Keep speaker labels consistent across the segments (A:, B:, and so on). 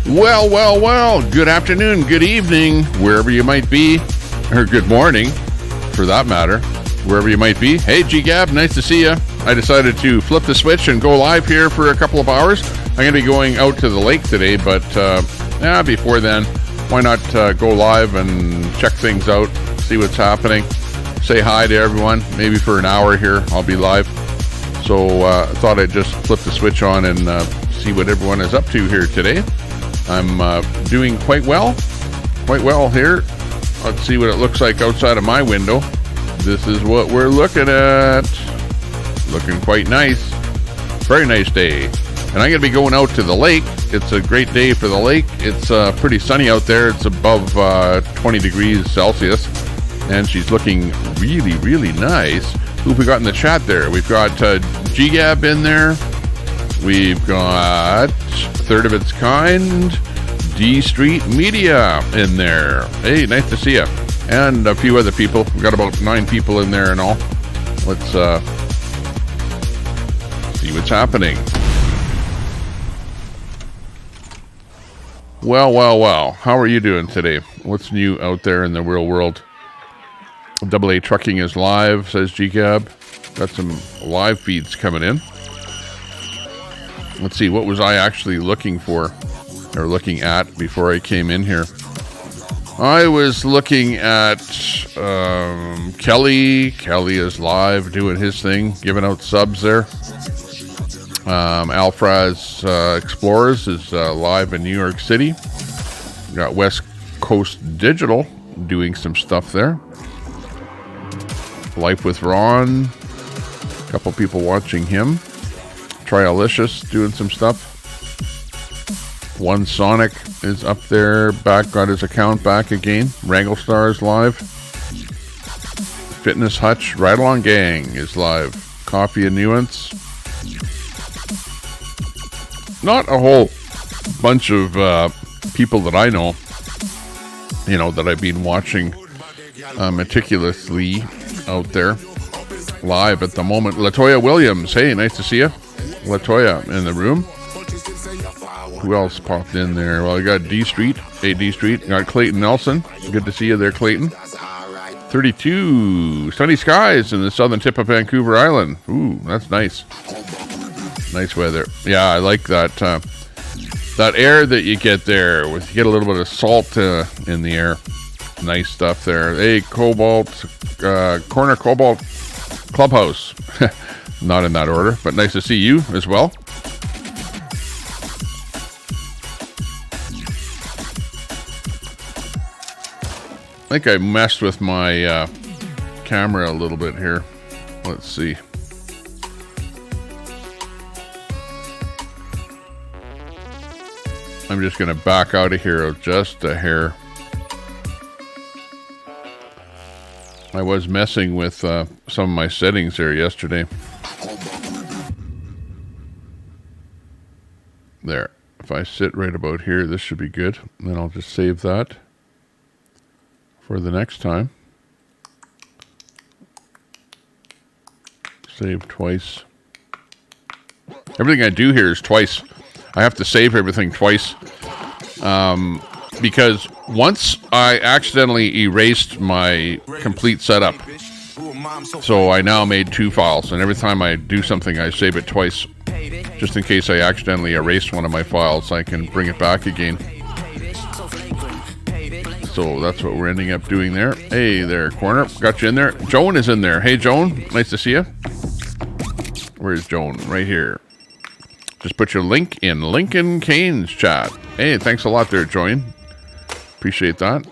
A: Well, good afternoon, good evening, wherever you might be, or good morning, for that matter, wherever you might be. Hey, G-Gab, nice to see you. I decided to flip the switch and go live here for a couple of hours. I'm going to be going out to the lake today, but before then, why not go live and check things out, see what's happening, say hi to everyone. Maybe for an hour here, I'll be live. So I thought I'd just flip the switch on and see what everyone is up to here today. I'm doing quite well here. Let's see what it looks like outside of my window. This is what we're looking at. Looking quite nice. Very nice day. And I'm going to be going out to the lake. It's a great day for the lake. It's pretty sunny out there. It's above 20 degrees Celsius. And she's looking really, really nice. Who have we got in the chat there? We've got G-Gab in there. We've got Third of Its Kind, D Street Media in there. Hey, nice to see you. And a few other people. We've got about 9 people in there and all. Let's see what's happening. Well. How are you doing today? What's new out there in the real world? AA Trucking is live, says G-Gab. Got some live feeds coming in. Let's see, what was I actually looking for or looking at before I came in here? I was looking at Kelly. Kelly is live doing his thing, giving out subs there. Alfraz Explorers is live in New York City. We got West Coast Digital doing some stuff there. Life with Ron. A couple people watching him. Trialicious doing some stuff. One Sonic is up there, got his account back again. Wrangle Stars live. Fitness Hutch, Ride Along Gang is live. Coffee and Nuance. Not a whole bunch of people that I know, that I've been watching meticulously out there live at the moment. Latoya Williams, hey, nice to see you. Latoya in the room. Who else popped in there? Well, I got D Street. Hey, D Street. Got Clayton Nelson. Good to see you there, Clayton. 32. Sunny skies in the southern tip of Vancouver Island. Ooh, that's nice. Nice weather. Yeah, I like that. That air that you get there. You get a little bit of salt in the air. Nice stuff there. Hey, Cobalt. Corner Cobalt Clubhouse. Not in that order, but nice to see you as well. I think I messed with my camera a little bit here. Let's see. I'm just going to back out of here just a hair. I was messing with some of my settings there yesterday. There. If I sit right about here, this should be good. Then I'll just save that for the next time. Save twice. Everything I do here is twice. I have to save everything twice. Because once I accidentally erased my complete setup. So I now made 2 files. And every time I do something, I save it twice. Just in case I accidentally erased one of my files, I can bring it back again. So that's what we're ending up doing there. Hey there, Corner. Got you in there. Joan is in there. Hey, Joan. Nice to see you. Where's Joan? Right here. Just put your link in Lincoln Kane's chat. Hey, thanks a lot there, Joan. Appreciate that.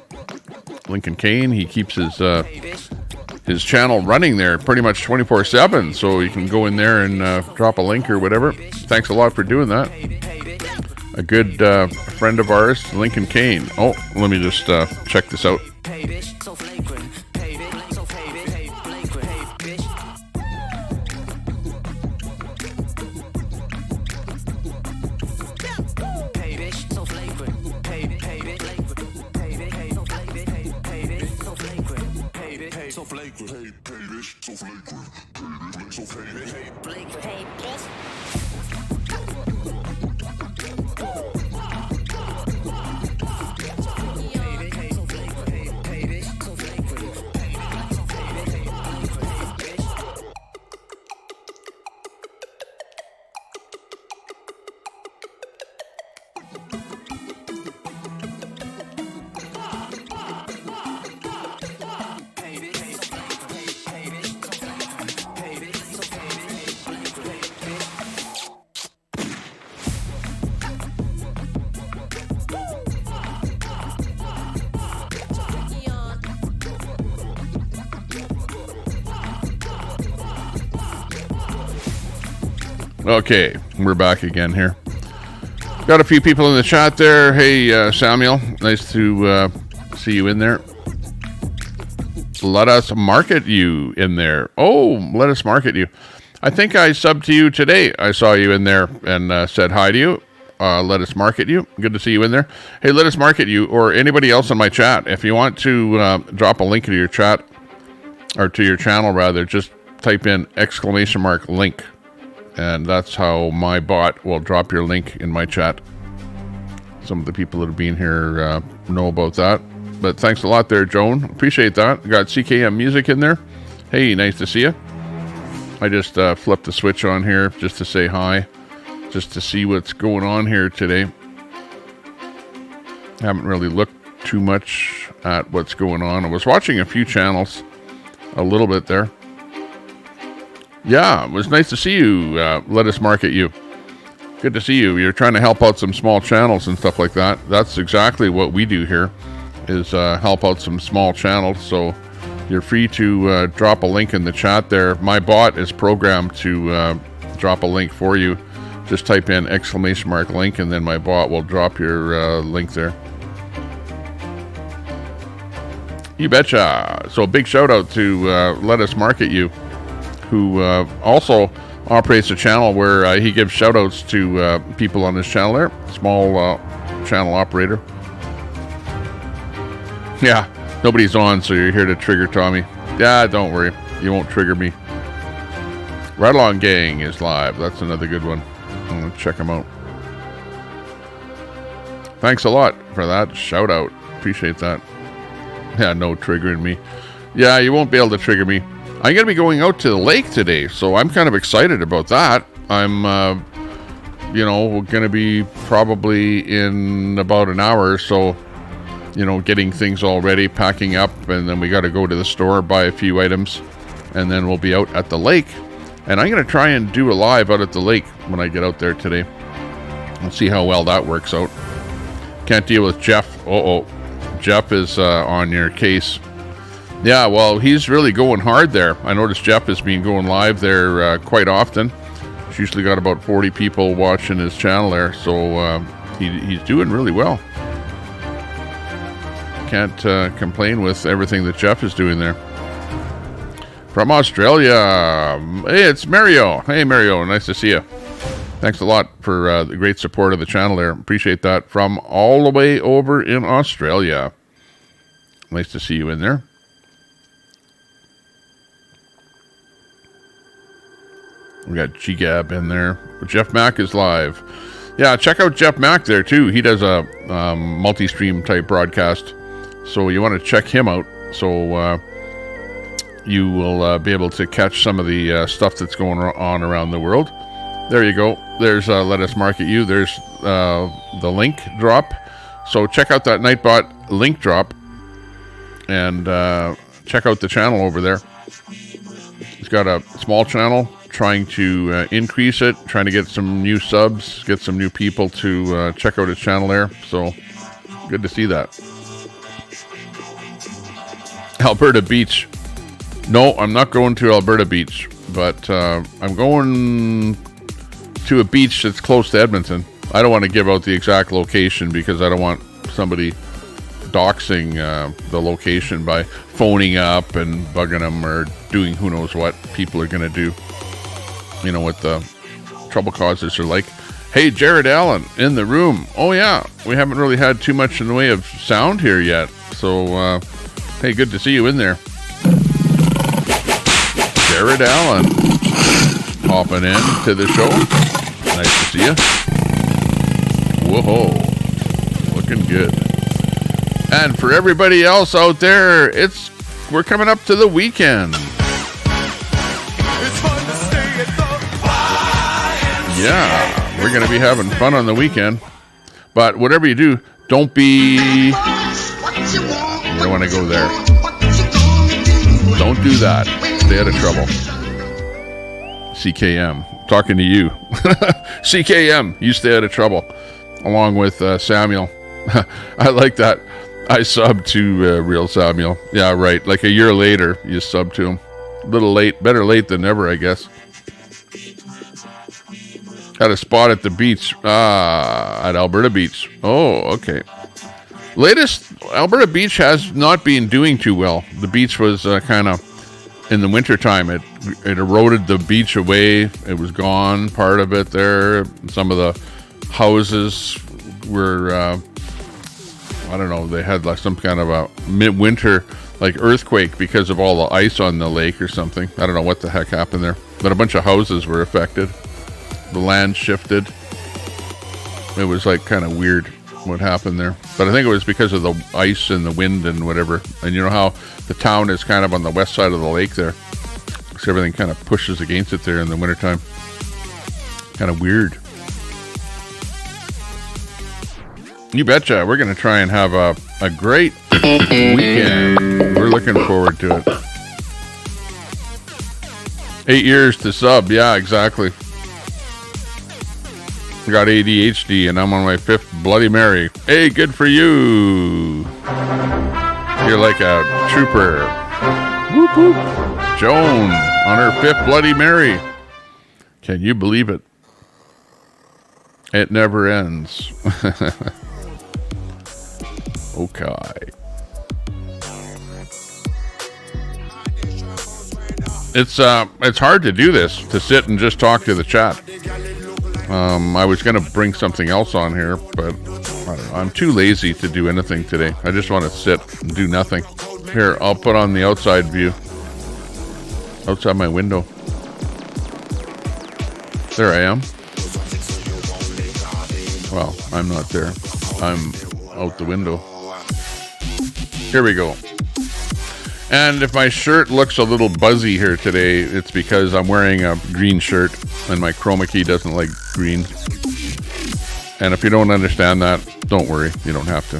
A: Lincoln Kane, he keeps his channel running there pretty much 24/7, so you can go in there and drop a link or whatever. Thanks a lot for doing that. A good friend of ours, Lincoln Kane. Oh, let me just check this out. Okay, we're back again here. Got a few people in the chat there. Hey, Samuel, nice to see you in there. Let us market you in there. Oh, let us market you. I think I subbed to you today. I saw you in there and said hi to you. Let us market you. Good to see you in there. Hey, let us market you, or anybody else in my chat. If you want to drop a link to your chat, or to your channel rather, just type in !link. And that's how my bot will drop your link in my chat. Some of the people that have been here know about that. But thanks a lot there, Joan. Appreciate that. We got CKM Music in there. Hey, nice to see you. I just flipped the switch on here just to say hi. Just to see what's going on here today. Haven't really looked too much at what's going on. I was watching a few channels. A little bit there. Yeah, it was nice to see you. Let us market you. Good to see you. You're trying to help out some small channels and stuff like that. That's exactly what we do here, is help out some small channels. So you're free to drop a link in the chat there. My bot is programmed to drop a link for you. Just type in !link, and then my bot will drop your link there. You betcha. So a big shout out to Let Us Market You, who also operates a channel where he gives shout outs to people on his channel there. Small channel operator. Yeah, nobody's on, so you're here to trigger Tommy. Yeah, don't worry. You won't trigger me. Right Along Gang is live. That's another good one. I'm going to check them out. Thanks a lot for that shout out. Appreciate that. Yeah, no triggering me. Yeah, you won't be able to trigger me. I'm going to be going out to the lake today, so I'm kind of excited about that. I'm, going to be probably in about an hour or so, getting things all ready, packing up, and then we got to go to the store, buy a few items, and then we'll be out at the lake. And I'm going to try and do a live out at the lake when I get out there today. We'll see how well that works out. Can't deal with Jeff. Jeff is on your case. Yeah, well, he's really going hard there. I noticed Jeff has been going live there quite often. He's usually got about 40 people watching his channel there, so he's doing really well. Can't complain with everything that Jeff is doing there. From Australia, hey, it's Mario. Hey, Mario, nice to see you. Thanks a lot for the great support of the channel there. Appreciate that. From all the way over in Australia. Nice to see you in there. We got GGAB in there. Jeff Mack is live. Yeah, check out Jeff Mack there too. He does a multi-stream type broadcast. So you want to check him out. So you will be able to catch some of the stuff that's going on around the world. There you go. There's Let Us Market You. There's the link drop. So check out that Nightbot link drop and check out the channel over there. He's got a small channel, trying to increase it, trying to get some new subs, get some new people to check out his channel there. So good to see that. Alberta Beach. No, I'm not going to Alberta Beach, but I'm going to a beach that's close to Edmonton. I don't want to give out the exact location because I don't want somebody doxing the location by phoning up and bugging them or doing who knows what people are going to do. You know what the trouble causers are like. Hey, Jared Allen in the room. Oh yeah, we haven't really had too much in the way of sound here yet. So, hey, good to see you in there. Jared Allen hopping in to the show. Nice to see you. Whoa, looking good. And for everybody else out there, we're coming up to the weekend. It's fun to stay at the yeah, we're going to be having fun on the weekend. But whatever you do, don't be... You don't want to go there. Don't do that. Stay out of trouble. CKM, talking to you. CKM, you stay out of trouble. Along with Samuel. I like that. I subbed to Real Samuel. Yeah, right. Like a year later, you subbed to him. A little late. Better late than never, I guess. Had a spot at the beach, at Alberta Beach. Oh, okay. Latest, Alberta Beach has not been doing too well. The beach was kind of, in the wintertime, it eroded the beach away. It was gone, part of it there. Some of the houses were, I don't know, they had like some kind of a midwinter like earthquake because of all the ice on the lake or something. I don't know what the heck happened there. But a bunch of houses were affected. The land shifted. It was like kind of weird what happened there. But I think it was because of the ice and the wind and whatever. And you know how the town is kind of on the west side of the lake there. So everything kind of pushes against it there in the wintertime. Kind of weird. You betcha. We're going to try and have a great weekend. We're looking forward to it. 8 years to sub. Yeah, exactly. I got ADHD and I'm on my 5th Bloody Mary. Hey, good for you. You're like a trooper. Whoop, whoop. Joan on her 5th Bloody Mary. Can you believe it? It never ends. Okay. It's hard to do this, to sit and just talk to the chat. I was going to bring something else on here, but I don't know. I'm too lazy to do anything today. I just want to sit and do nothing. Here, I'll put on the outside view. Outside my window. There I am. Well, I'm not there. I'm out the window. Here we go. And if my shirt looks a little buzzy here today, it's because I'm wearing a green shirt and my chroma key doesn't like green. And if you don't understand that, don't worry. You don't have to.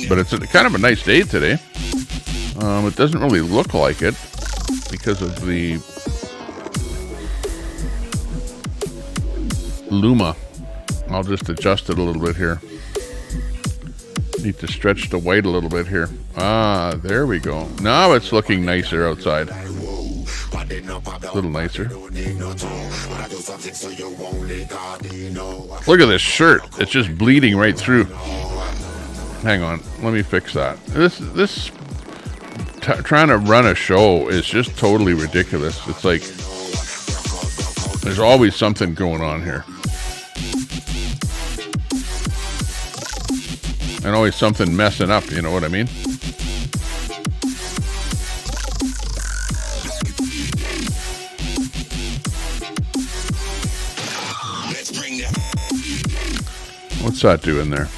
A: But it's kind of a nice day today. It doesn't really look like it because of the Luma. I'll just adjust it a little bit here. Need to stretch the white a little bit here. Ah, there we go. Now it's looking nicer outside. A little nicer. Look at this shirt. It's just bleeding right through. Hang on. Let me fix that. This trying to run a show is just totally ridiculous. It's like there's always something going on here. And always something messing up, you know what I mean? What's that doing there?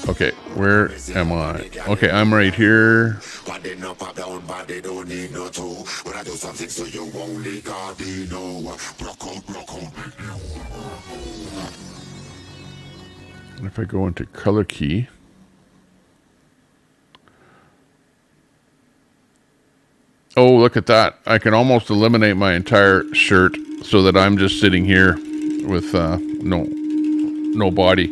A: Okay, where am I? Okay, I'm right here. If I go into color key, oh, look at that. I can almost eliminate my entire shirt so that I'm just sitting here with no body.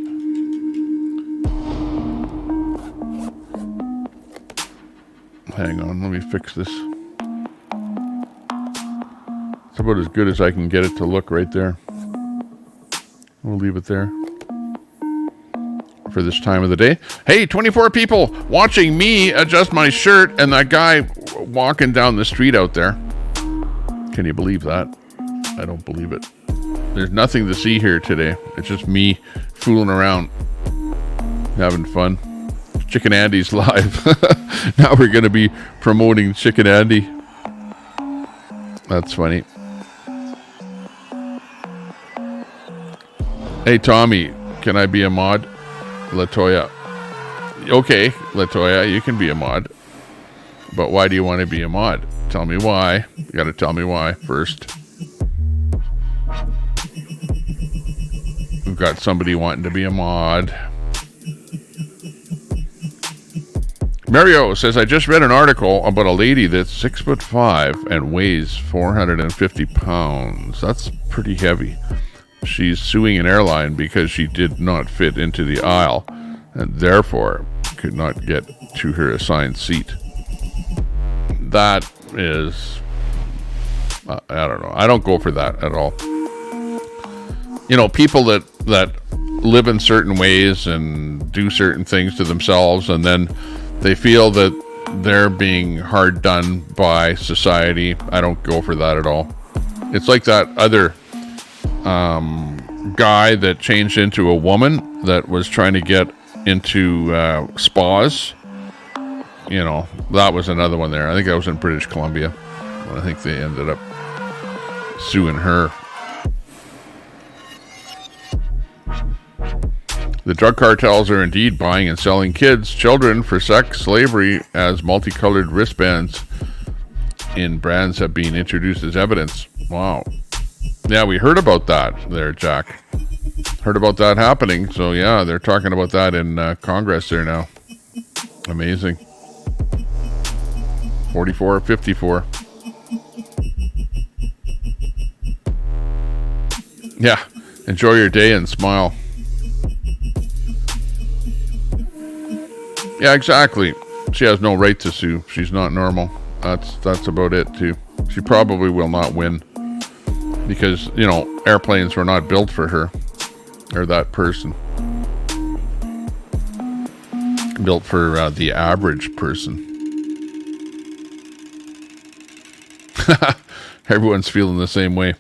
A: Hang on, let me fix this. It's about as good as I can get it to look right there. We'll leave it there for this time of the day. Hey, 24 people watching me adjust my shirt and that guy walking down the street out there. Can you believe that? I don't believe it. There's nothing to see here today. It's just me fooling around, having fun. Chicken Andy's live. Now we're going to be promoting Chicken Andy. That's funny. Hey, Tommy, can I be a mod? Latoya. Okay, Latoya, you can be a mod. But why do you want to be a mod? Tell me why. You got to tell me why first. We've got somebody wanting to be a mod. Mario says, I just read an article about a lady that's 6'5" and weighs 450 pounds. That's pretty heavy. She's suing an airline because she did not fit into the aisle and therefore could not get to her assigned seat. That is I don't know. I don't go for that at all. You know, people that live in certain ways and do certain things to themselves, and then they feel that they're being hard done by society. I don't go for that at all. It's like that other guy that changed into a woman that was trying to get into spas. You know, that was another one there. I think that was in British Columbia. I think they ended up suing her. The drug cartels are indeed buying and selling children for sex slavery, as multicolored wristbands in brands have been introduced as evidence. Wow. Yeah, we heard about that there, Jack. Heard about that happening. So yeah, they're talking about that in Congress there now. Amazing. 44 or 54. Yeah, enjoy your day and smile. Yeah, exactly. She has no right to sue. She's not normal. That's about it too. She probably will not win because, you know, airplanes were not built for her or that person. Built for the average person. Everyone's feeling the same way.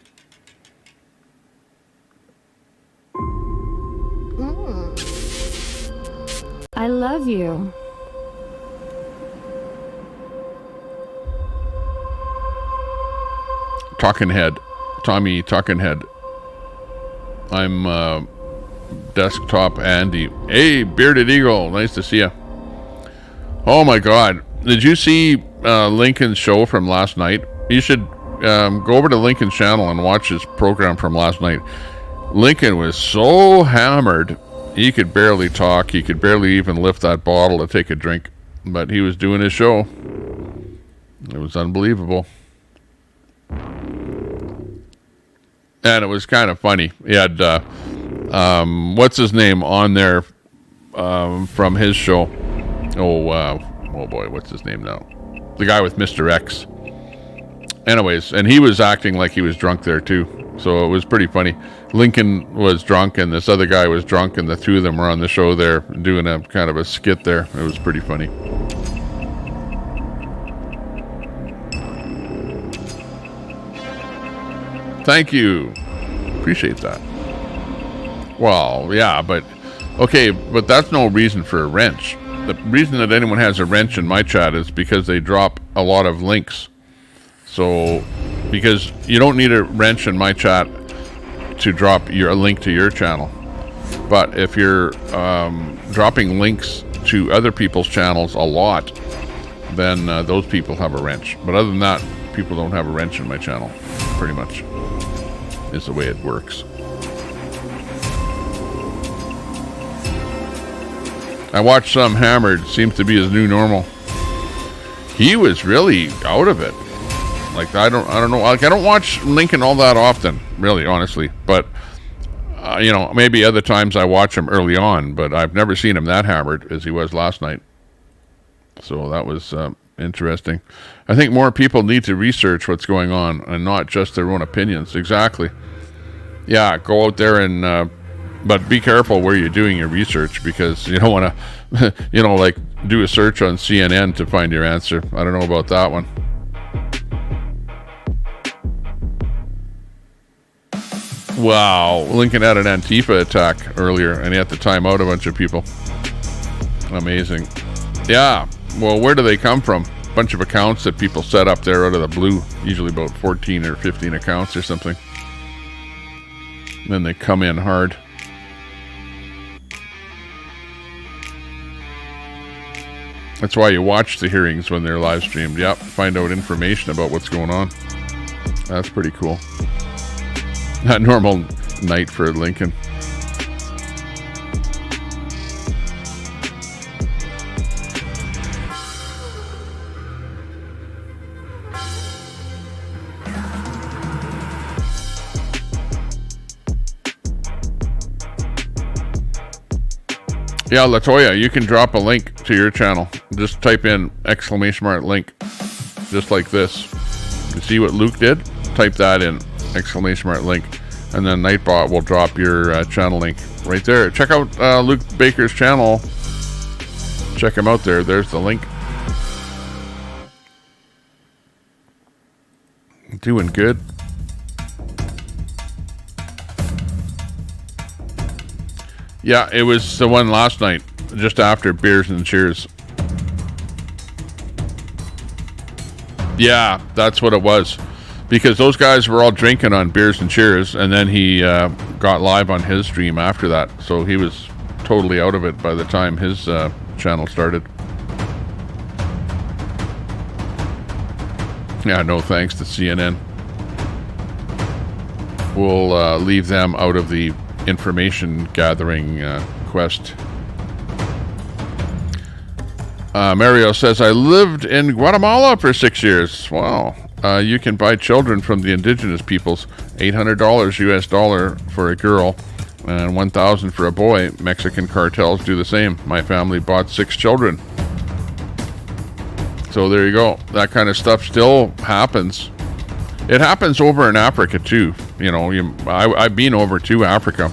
B: I love you.
A: Talking Head. Tommy Talking Head. I'm Desktop Andy. Hey, Bearded Eagle. Nice to see you. Oh my God. Did you see Lincoln's show from last night? You should go over to Lincoln's channel and watch his program from last night. Lincoln was so hammered. He could barely talk. He could barely even lift that bottle to take a drink. But he was doing his show. It was unbelievable. And it was kind of funny. He had, what's his name on there from his show? Oh boy, what's his name now? The guy with Mr. X. Anyways, and he was acting like he was drunk there too. So it was pretty funny. Lincoln was drunk and this other guy was drunk, and the two of them were on the show there doing a kind of a skit there. It was pretty funny. Thank you. Appreciate that. Well, yeah, but okay, but that's no reason for a wrench. The reason that anyone has a wrench in my chat is because they drop a lot of links. So, because you don't need a wrench in my chat to drop a link to your channel. But if you're dropping links to other people's channels a lot, then those people have a wrench. But other than that, people don't have a wrench in my channel, pretty much, is the way it works. I watched some hammered, seems to be his new normal. He was really out of it. Like, I don't know. Like, I don't watch Lincoln all that often, really, honestly. But, you know, maybe other times I watch him early on, but I've never seen him that hammered as he was last night. So that was interesting. I think more people need to research what's going on and not just their own opinions. Exactly. Yeah, go out there and, but be careful where you're doing your research, because you don't want to, you know, like do a search on CNN to find your answer. I don't know about that one. Wow, Lincoln had an Antifa attack earlier, and he had to time out a bunch of people. Amazing. Yeah, well, where do they come from? A bunch of accounts that people set up there out of the blue, usually about 14 or 15 accounts or something. And then they come in hard. That's why you watch the hearings when they're live streamed. Yep, find out information about what's going on. That's pretty cool. Not normal night for Lincoln. Yeah, Latoya, you can drop a link to your channel. Just type in !link, just like this. You see what Luke did? type that in, !link, and then Nightbot will drop your channel link right there. Check out Luke Baker's channel. Check him out there. There's the link. Doing good. Yeah, it was the one last night, just after Beers and Cheers. Yeah, that's what it was. Because those guys were all drinking on Beers and Cheers, and then he got live on his stream after that. So he was totally out of it by the time his channel started. Yeah, no thanks to CNN. We'll leave them out of the information gathering quest. Mario says, I lived in Guatemala for 6 years. Wow. You can buy children from the indigenous peoples. $800 US dollar for a girl and $1,000 for a boy. Mexican cartels do the same. My family bought 6 children. So there you go. That kind of stuff still happens. It happens over in Africa too. You know, I've been over to Africa,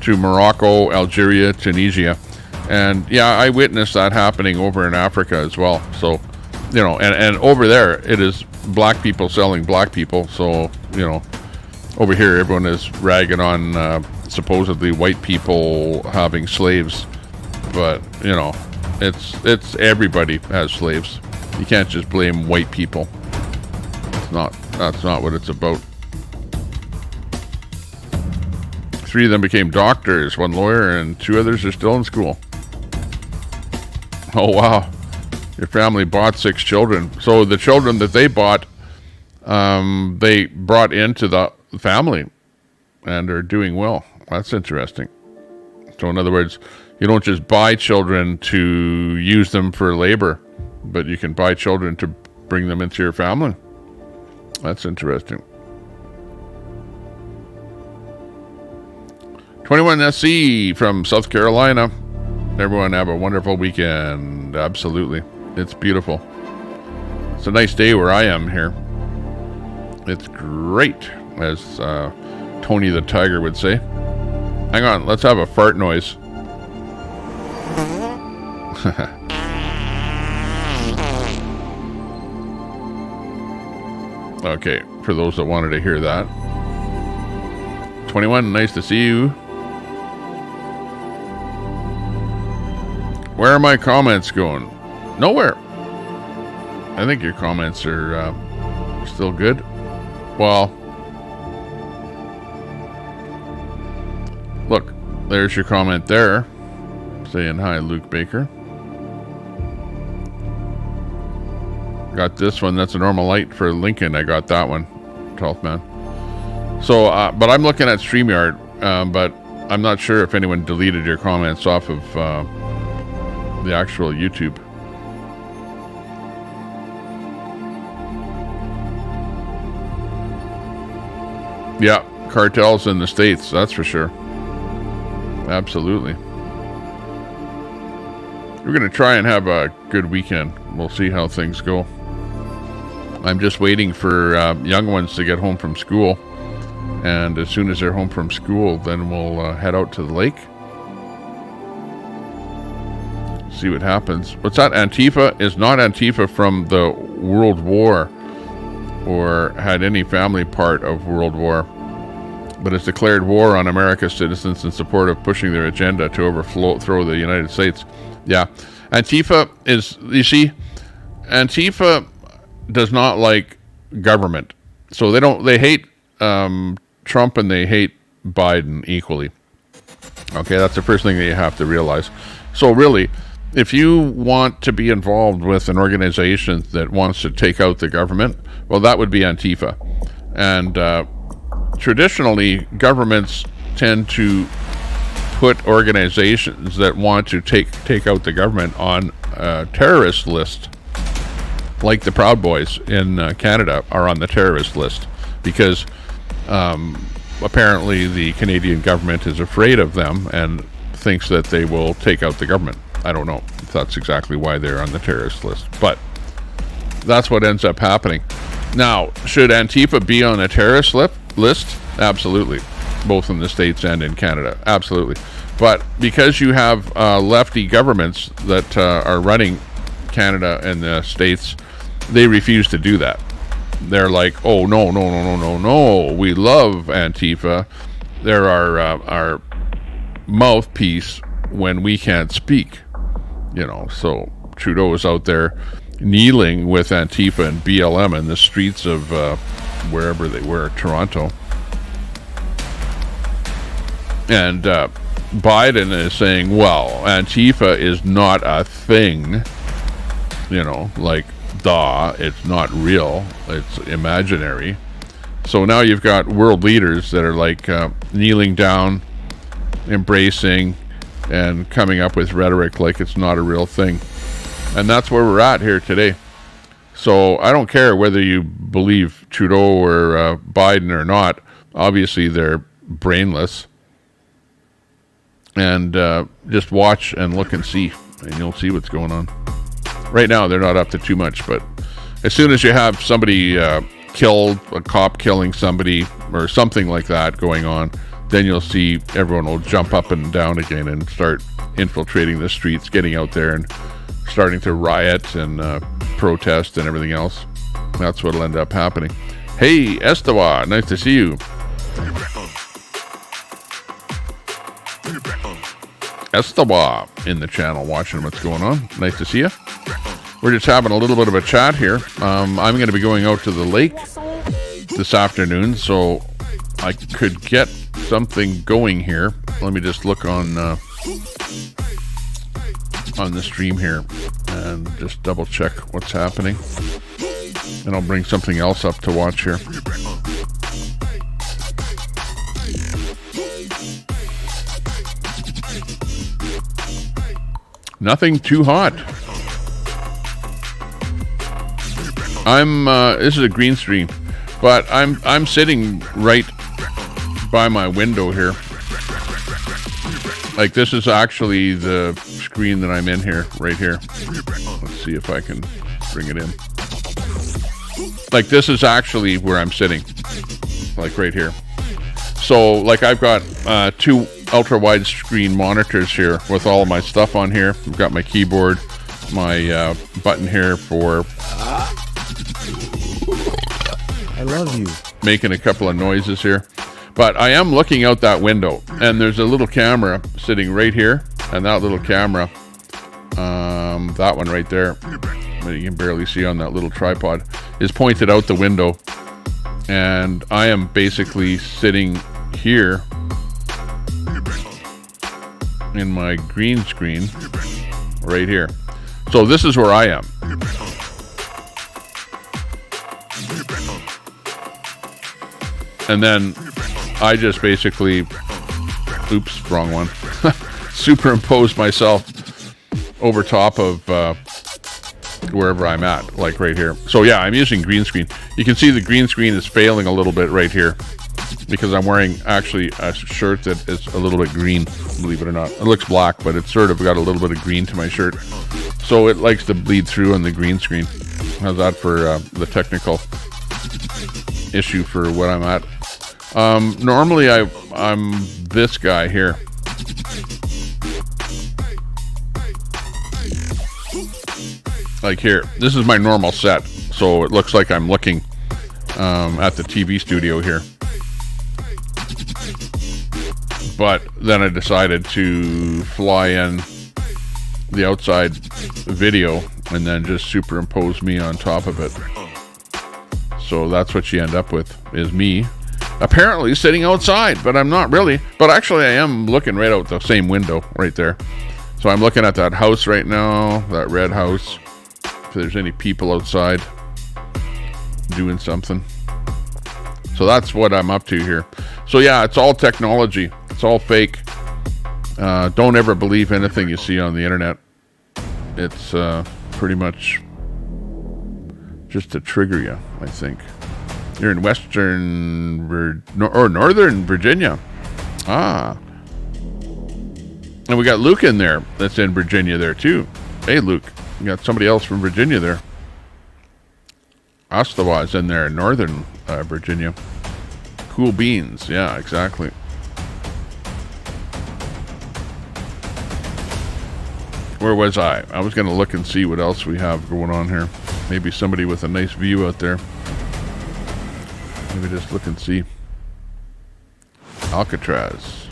A: to Morocco, Algeria, Tunisia. And yeah, I witnessed that happening over in Africa as well. So, you know, and over there, it is black people selling black people. So, you know, over here, everyone is ragging on supposedly white people having slaves. But, you know, it's everybody has slaves. You can't just blame white people. That's not what it's about. 3 of them became doctors, 1 lawyer, and 2 others are still in school. Oh, wow. Your family bought 6 children. So the children that they bought, they brought into the family and are doing well. That's interesting. So in other words, you don't just buy children to use them for labor, but you can buy children to bring them into your family. That's interesting. 21SC from South Carolina. Everyone have a wonderful weekend. Absolutely. It's beautiful. It's a nice day where I am here. It's great, as Tony the Tiger would say. Hang on, let's have a fart noise. Okay, for those that wanted to hear that. 21, nice to see you. Where are my comments going? Nowhere. I think your comments are still good. Well, look, there's your comment there. Saying hi, Luke Baker. Got this one. That's a normal light for Lincoln. I got that one. 12th man. So, but I'm looking at StreamYard, but I'm not sure if anyone deleted your comments off of the actual YouTube. Yeah, cartels in the States, that's for sure. Absolutely. We're going to try and have a good weekend. We'll see how things go. I'm just waiting for young ones to get home from school. And as soon as they're home from school, then we'll head out to the lake. See what happens. What's that? Antifa is not Antifa from the World War or had any family part of World War, but it's declared war on America's citizens in support of pushing their agenda to overthrow the United States. Yeah. Antifa is, you see, Antifa does not like government. So they hate Trump and they hate Biden equally. Okay, that's the first thing that you have to realize. So really, if you want to be involved with an organization that wants to take out the government, well, that would be Antifa. And traditionally, governments tend to put organizations that want to take out the government on a terrorist list. Like the Proud Boys in Canada are on the terrorist list because apparently the Canadian government is afraid of them and thinks that they will take out the government. I don't know if that's exactly why they're on the terrorist list, but that's what ends up happening. Now, should Antifa be on a terrorist list? Absolutely. Both in the States and in Canada. Absolutely. But because you have lefty governments that are running Canada and the States, they refuse to do that. They're like, oh, no. We love Antifa. They're our mouthpiece when we can't speak. You know, so Trudeau is out there kneeling with Antifa and BLM in the streets of wherever they were, Toronto. And Biden is saying, well, Antifa is not a thing. You know, like, it's not real. It's imaginary. So now you've got world leaders that are like kneeling down, embracing, and coming up with rhetoric like it's not a real thing. And that's where we're at here today. So I don't care whether you believe Trudeau or Biden or not. Obviously, they're brainless. And just watch and look and see, and you'll see what's going on. Right now, they're not up to too much, but as soon as you have somebody killed, a cop killing somebody, or something like that going on, then you'll see everyone will jump up and down again and start infiltrating the streets, getting out there and starting to riot and protest and everything else. That's what'll end up happening. Hey, Estewa, nice to see you. Estewa in the channel watching what's going on. Nice to see you. We're just having a little bit of a chat here. I'm going to be going out to the lake this afternoon, so I could get something going here. Let me just look on the stream here and just double check what's happening, and I'll bring something else up to watch here. Nothing too hot. This is a green screen, but I'm sitting right by my window here. Like, this is actually the screen that I'm in here, right here. Let's see if I can bring it in. Like, this is actually where I'm sitting, like right here. So, like, I've got two ultra wide screen monitors here with all of my stuff on here. I've got my keyboard, my button here for
C: I love you,
A: making a couple of noises here. But I am looking out that window, and there's a little camera sitting right here, and that little camera, that one right there, that you can barely see on that little tripod, is pointed out the window, and I am basically sitting here in my green screen right here. So this is where I am. And then I just basically, oops, wrong one, superimpose myself over top of wherever I'm at, like right here. So yeah, I'm using green screen. You can see the green screen is failing a little bit right here because I'm wearing actually a shirt that is a little bit green, believe it or not. It looks black, but it's sort of got a little bit of green to my shirt. So it likes to bleed through on the green screen. How's that for the technical issue for what I'm at? Normally I'm this guy here. Like here, this is my normal set, so it looks like I'm looking at the TV studio here. But then I decided to fly in the outside video and then just superimpose me on top of it. So that's what you end up with, is me apparently sitting outside, but I'm not really. But actually I am looking right out the same window right there. So I'm looking at that house right now, that red house. If there's any people outside doing something. So that's what I'm up to here. So yeah, it's all technology. It's all fake. Don't ever believe anything you see on the internet. It's pretty much just to trigger you, I think. You're in Northern Virginia. Ah. And we got Luke in there that's in Virginia there too. Hey, Luke. You got somebody else from Virginia there. Ostawa's in there in northern Virginia. Cool beans. Yeah, exactly. Where was I? I was going to look and see what else we have going on here. Maybe somebody with a nice view out there. Maybe just look and see. Alcatraz.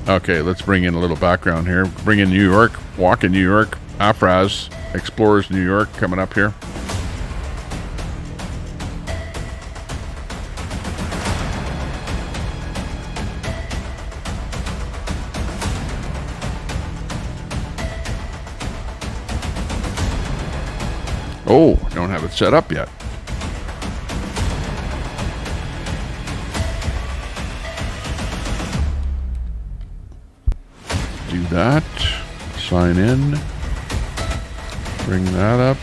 A: Okay, let's bring in a little background here. Bring in New York, walk in New York, Afraz, explores New York coming up here. Oh, don't have it set up yet. Do that. Sign in. Bring that up.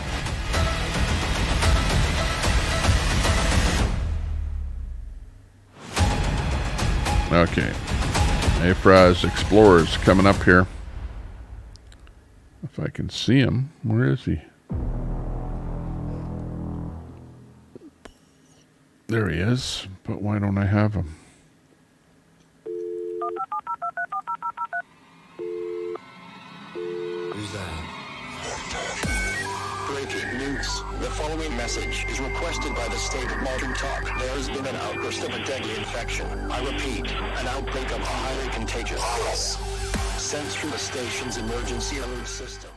A: Okay. Afraz Explorers coming up here. If I can see him. Where is he? There he is. But why don't I have him?
D: Breaking news. The following message is requested by the state of Modern Talk. There has been an outburst of a deadly infection. I repeat, an outbreak of a highly contagious virus. Sensed through the station's emergency alert system.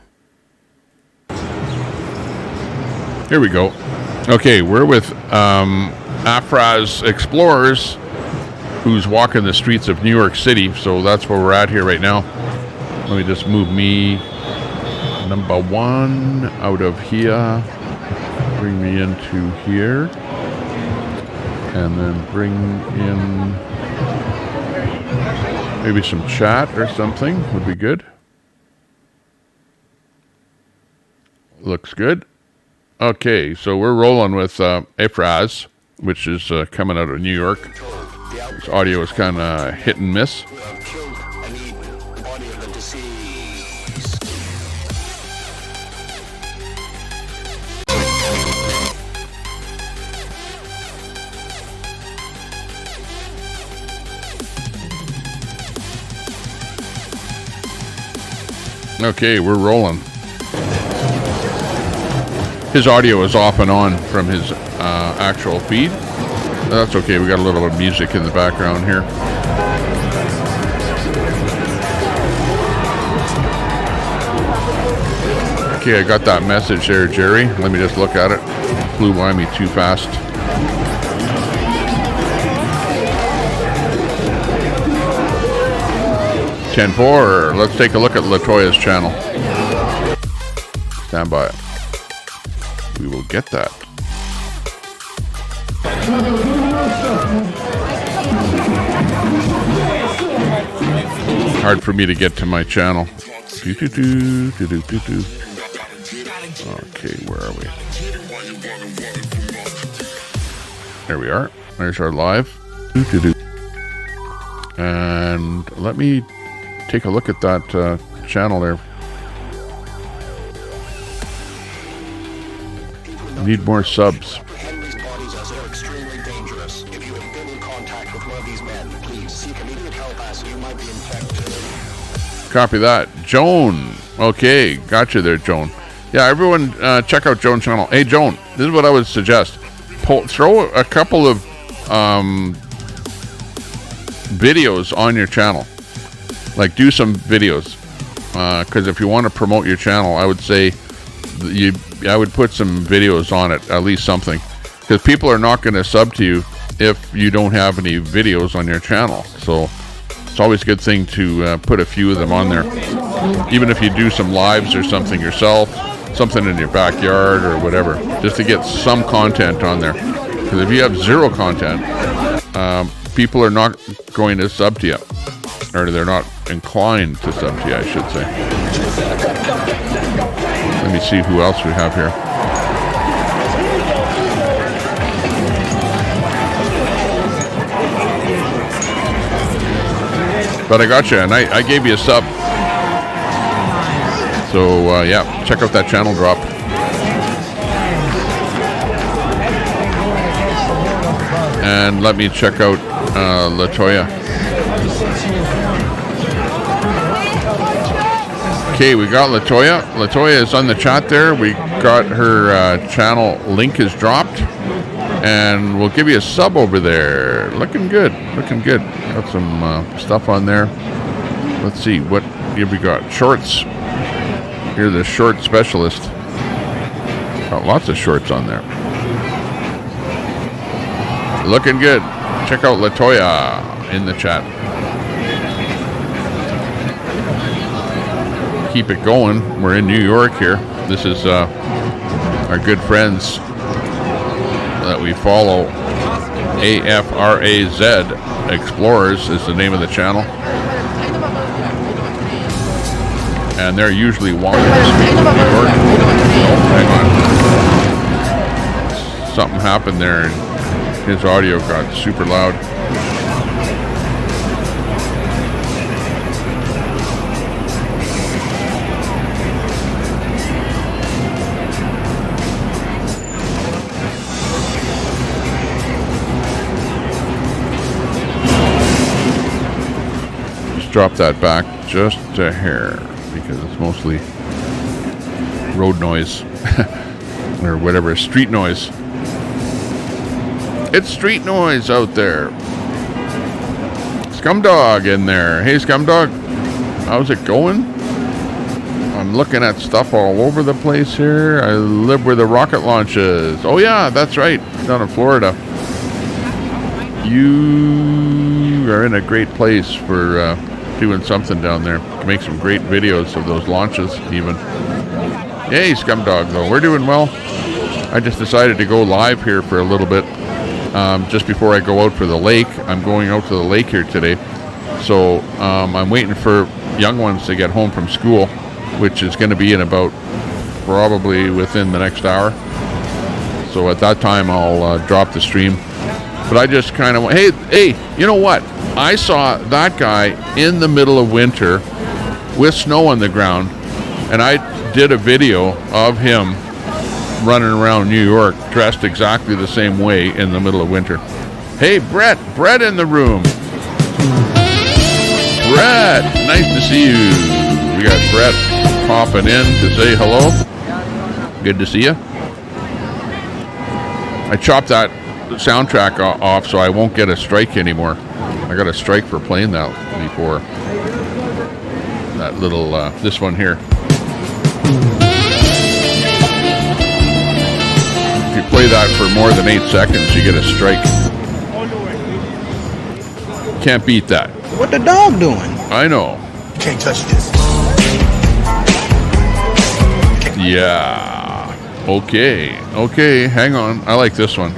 A: Here we go. Okay, we're with Afraz Explorers, who's walking the streets of New York City. So that's where we're at here right now. Let me just move me number one out of here. Bring me into here. And then bring in maybe some chat or something would be good. Looks good. Okay, so we're rolling with Afraz, which is coming out of New York. His audio is kind of hit and miss. Okay, we're rolling. His audio is off and on from his actual feed. That's okay, we got a little bit of music in the background here. Okay, I got that message there, Jerry. Let me just look at it. Flew by me too fast. .4, let's take a look at Latoya's channel. Stand by. We will get that. Hard for me to get to my channel. Okay, where are we? There we are. There's our live. And let me take a look at that channel there. Need more subs.
D: Henry's bodies as they're extremely dangerous. If you have been in contact with one of these men, please seek immediate help as you might be infected.
A: Copy that. Joan. Okay, got you there, Joan. Yeah, everyone check out Joan's channel. Hey, Joan, this is what I would suggest. Throw a couple of videos on your channel. Like, do some videos. Because if you want to promote your channel, I would say I would put some videos on it, at least something. Because people are not going to sub to you if you don't have any videos on your channel. So it's always a good thing to put a few of them on there. Even if you do some lives or something yourself, something in your backyard or whatever, just to get some content on there. Because if you have zero content, people are not going to sub to you. Or they're not inclined to sub to you, I should say. Let me see who else we have here. But I got you, and I gave you a sub. So, yeah, check out that channel drop. And let me check out Latoya. Okay, we got Latoya. Latoya is on the chat there. We got her channel link is dropped. And we'll give you a sub over there. Looking good. Looking good. Got some stuff on there. Let's see. What have we got? Shorts. You're the short specialist. Got lots of shorts on there. Looking good. Check out Latoya in the chat. Keep it going. We're in New York here. This is our good friends that we follow. AFRAZ Explorers is the name of the channel. And they're usually walking the streets of New York. Oh, hang on. Something happened there and his audio got super loud. Just drop that back just a hair because it's mostly road noise or whatever, street noise. It's street noise out there. Scumdog in there. Hey, Scumdog. How's it going? I'm looking at stuff all over the place here. I live where the rocket launch is. Oh, yeah, that's right. Down in Florida. You are in a great place for doing something down there. Make some great videos of those launches, even. Hey, Scumdog, though. We're doing well. I just decided to go live here for a little bit. Just before I go out for the lake. I'm going out to the lake here today. So I'm waiting for young ones to get home from school, which is going to be in about probably within the next hour. So at that time I'll drop the stream. But I just kind of went, hey, you know what? I saw that guy in the middle of winter with snow on the ground, and I did a video of him running around New York dressed exactly the same way in the middle of winter. Hey, Brett in the room. Brett, nice to see you. We got Brett popping in to say hello. Good to see you. I chopped that soundtrack off so I won't get a strike anymore. I got a strike for playing that before. That little, this one here. If you play that for more than 8 seconds, you get a strike. Can't beat that.
E: What the dog doing?
A: I know.
D: You can't touch this.
A: Yeah. Okay, hang on. I like this one.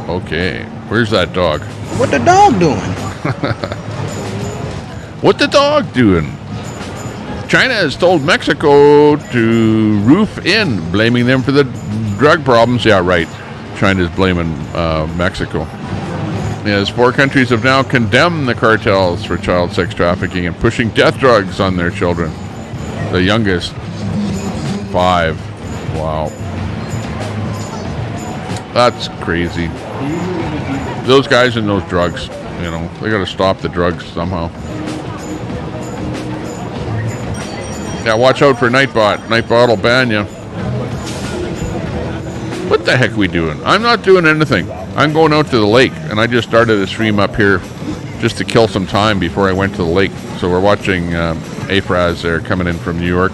A: Okay, where's that dog?
E: What the dog doing?
A: What the dog doing? China has told Mexico to roof in, blaming them for the drug problems. Yeah, right. China's blaming Mexico. Yes, 4 countries have now condemned the cartels for child sex trafficking and pushing death drugs on their children. The youngest, 5. Wow. That's crazy. Those guys and those drugs, you know, they gotta stop the drugs somehow. Yeah, watch out for Nightbot. Nightbot will ban you. What the heck are we doing? I'm not doing anything. I'm going out to the lake, and I just started a stream up here just to kill some time before I went to the lake. So we're watching Afraz there coming in from New York,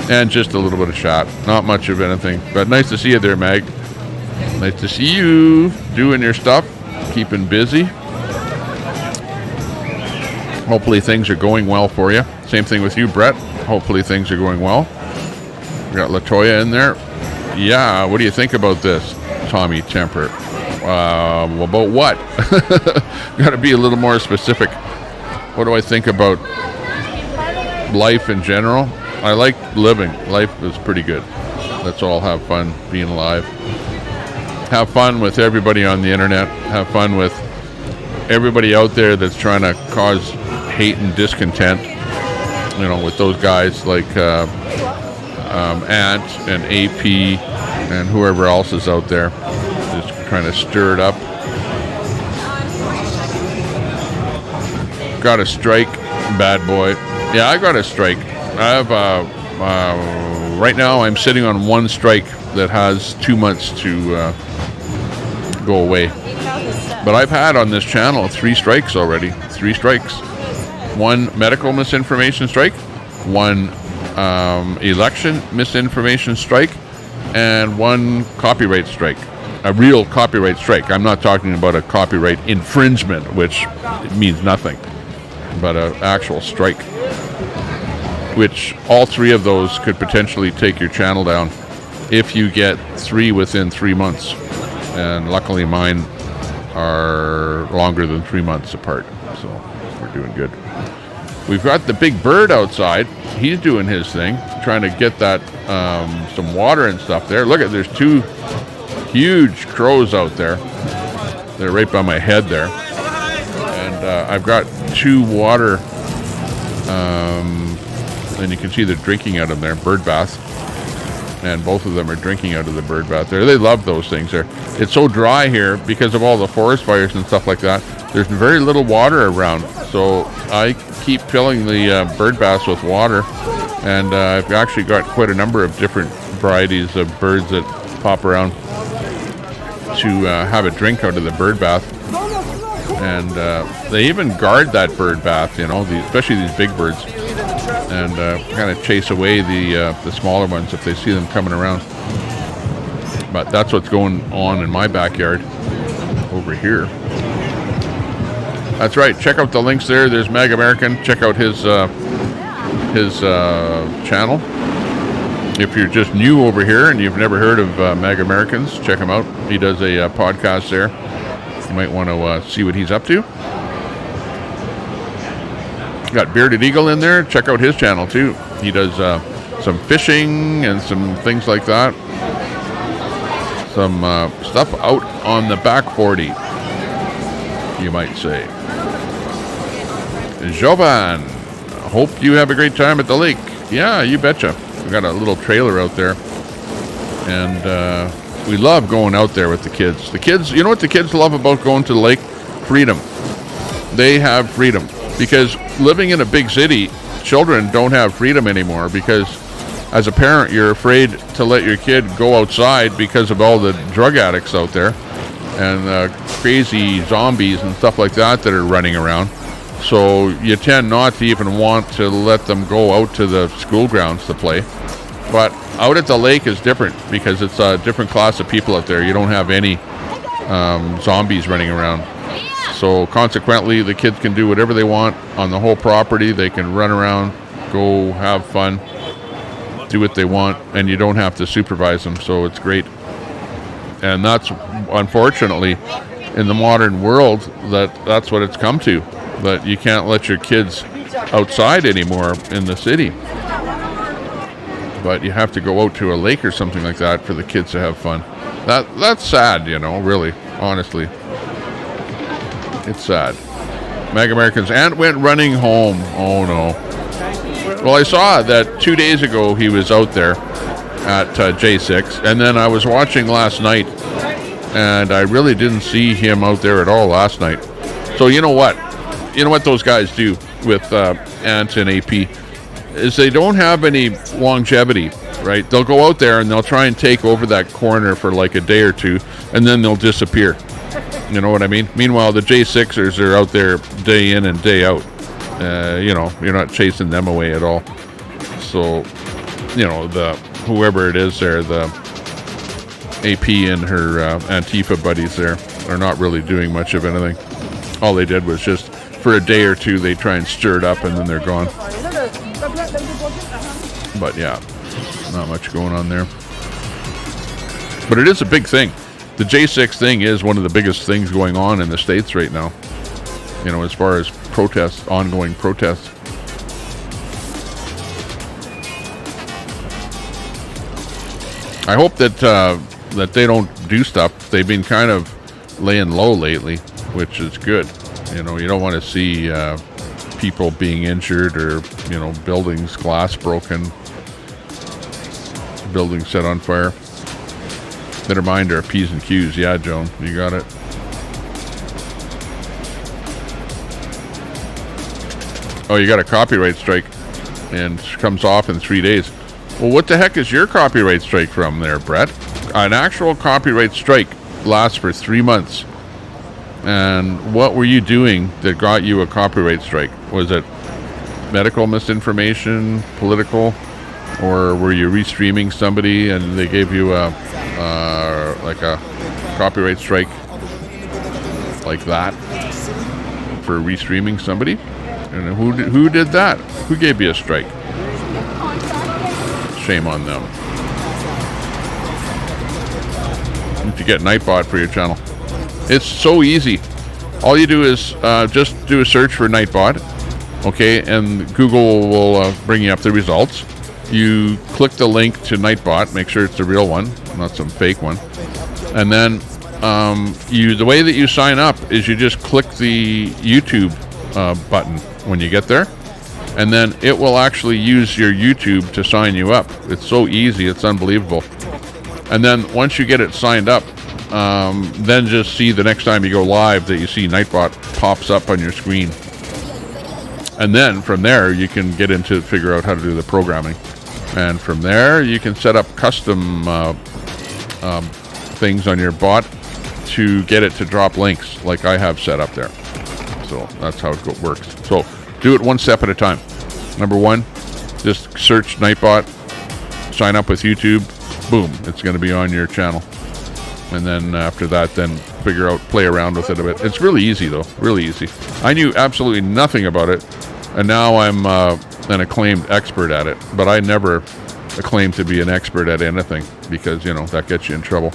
A: and just a little bit of shot. Not much of anything, but nice to see you there, Mag. Nice to see you doing your stuff, keeping busy. Hopefully things are going well for you. Same thing with you, Brett. Hopefully things are going well. We got Latoya in there. Yeah, what do you think about this, Tommy Temper? About what? Got to be a little more specific. What do I think about life in general? I like living. Life is pretty good. Let's all have fun being alive. Have fun with everybody on the internet. Have fun with everybody out there that's trying to cause hate and discontent you know, with those guys like Ant and AP and whoever else is out there, just trying to stir it up. Got a strike, bad boy. Yeah, I got a strike. I have right now I'm sitting on one strike that has 2 months to go away. But I've had on this channel 3 strikes already. 3 strikes. 1 medical misinformation strike, 1 election misinformation strike, and 1 copyright strike. A real copyright strike. I'm not talking about a copyright infringement, which means nothing, but an actual strike, which all 3 of those could potentially take your channel down if you get 3 within 3 months. And luckily mine are longer than 3 months apart, so we're doing good. We've got the big bird outside. He's doing his thing, trying to get that some water and stuff there. Look at, there's 2 huge crows out there. They're right by my head there. And I've got 2 water, and you can see they're drinking out of there, bird bath. And both of them are drinking out of the bird bath there. They love those things there. It's so dry here because of all the forest fires and stuff like that. There's very little water around. So I keep filling the bird baths with water. And I've actually got quite a number of different varieties of birds that pop around to have a drink out of the bird bath. And they even guard that bird bath, you know, especially these big birds. And kind of chase away the smaller ones if they see them coming around. But that's what's going on in my backyard over here. That's right. Check out the links there. There's Mag American. Check out his channel. If you're just new over here and you've never heard of Mag Americans, check him out. He does a podcast there. You might want to see what he's up to. Got Bearded Eagle in there. Check out his channel too. He does some fishing and some things like that. Some stuff out on the back 40, you might say. Jovan, hope you have a great time at the lake. Yeah, you betcha. We got a little trailer out there. And we love going out there with the kids. The kids, you know what the kids love about going to the lake? Freedom. They have freedom. Because living in a big city, children don't have freedom anymore because as a parent, you're afraid to let your kid go outside because of all the drug addicts out there and crazy zombies and stuff like that that are running around. So you tend not to even want to let them go out to the school grounds to play. But out at the lake is different because it's a different class of people out there. You don't have any zombies running around. So consequently, the kids can do whatever they want on the whole property. They can run around, go have fun, do what they want, and you don't have to supervise them. So it's great. And that's, unfortunately, in the modern world, that's what it's come to. That you can't let your kids outside anymore in the city. But you have to go out to a lake or something like that for the kids to have fun. That's sad, you know, really, honestly. It's sad. Mag American's aunt went running home. Oh no. Well, I saw that 2 days ago he was out there at J6, and then I was watching last night, and I really didn't see him out there at all last night. So you know what? You know what those guys do with Ant and AP is they don't have any longevity, right? They'll go out there and they'll try and take over that corner for like a day or two, and then they'll disappear. You know what I mean? Meanwhile, the J6ers are out there day in and day out. You know, you're not chasing them away at all. So, you know, whoever it is there, the AP and her Antifa buddies there are not really doing much of anything. All they did was just, for a day or two, they try and stir it up and then they're gone. But yeah, not much going on there. But it is a big thing. The J6 thing is one of the biggest things going on in the States right now. You know, as far as protests, ongoing protests. I hope that they don't do stuff. They've been kind of laying low lately, which is good. You know, you don't want to see people being injured or, you know, buildings, glass broken, buildings set on fire. Better mind our P's and Q's. Yeah, Joan, you got it. Oh, you got a copyright strike and it comes off in 3 days. Well, what the heck is your copyright strike from there, Brett? An actual copyright strike lasts for 3 months. And what were you doing that got you a copyright strike? Was it medical misinformation, political, or were you restreaming somebody and they gave you a like a copyright strike like that for restreaming somebody? And who did that? Who gave you a strike? Shame on them. If you get Nightbot for your channel, it's so easy. All you do is just do a search for Nightbot, okay, and Google will bring you up the results. You click the link to Nightbot, make sure it's the real one, not some fake one, and then the way that you sign up is you just click the YouTube button when you get there, and then it will actually use your YouTube to sign you up. It's so easy, it's unbelievable. And then once you get it signed up, then just see the next time you go live that you see Nightbot pops up on your screen. And then from there you can get into figure out how to do the programming. And from there you can set up custom things on your bot to get it to drop links like I have set up there. So that's how it works. So do it one step at a time. Number one, just search Nightbot, sign up with YouTube, boom, it's going to be on your channel. And then after that, then figure out, play around with it a bit. It's really easy though, really easy. I knew absolutely nothing about it, and now I'm an acclaimed expert at it, but I never claimed to be an expert at anything because, you know, that gets you in trouble.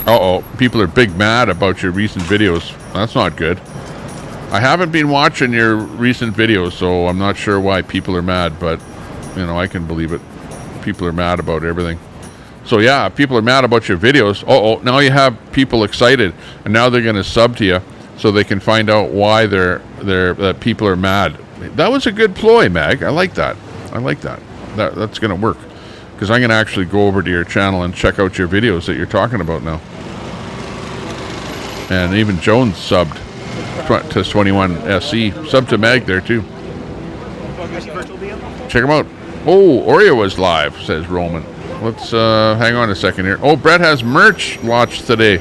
A: Uh-oh, people are big mad about your recent videos. That's not good. I haven't been watching your recent videos, so I'm not sure why people are mad, but, you know, I can believe it. People are mad about everything. So yeah, people are mad about your videos. Uh-oh, now you have people excited, and now they're going to sub to you so they can find out why that people are mad. That was a good ploy, Mag. I like that. I like that. That's going to work, because I'm going to actually go over to your channel and check out your videos that you're talking about now. And even Jones subbed to 21SC. Sub to Mag there too. Check him out. Oh, Oreo was live, says Roman. Let's hang on a second here. Oh, Brett has merch launched today.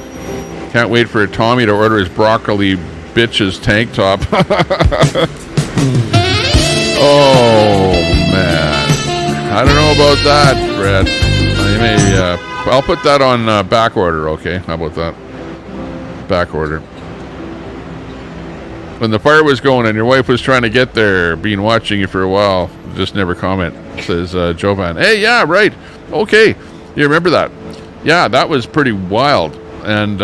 A: Can't wait for Tommy to order his broccoli bitches tank top. Oh, man. I don't know about that, Brett. I'll put that on back order, okay? How about that? Back order. When the fire was going and your wife was trying to get there, been watching you for a while, just never comment, says Jovan. Hey, yeah, right. Okay. You remember that? Yeah, that was pretty wild. And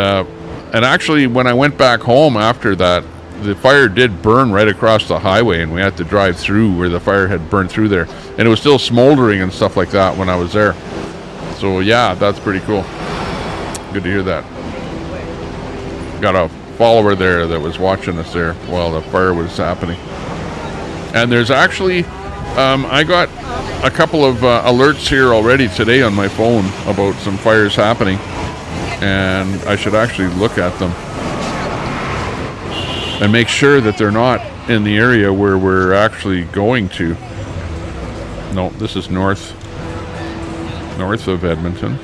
A: actually, when I went back home after that, the fire did burn right across the highway, and we had to drive through where the fire had burned through there. And it was still smoldering and stuff like that when I was there. So, yeah, that's pretty cool. Good to hear that. Got a follower there that was watching us there while the fire was happening. And there's actually, I got a couple of alerts here already today on my phone about some fires happening, and I should actually look at them and make sure that they're not in the area where we're actually going to. No, this is north of Edmonton,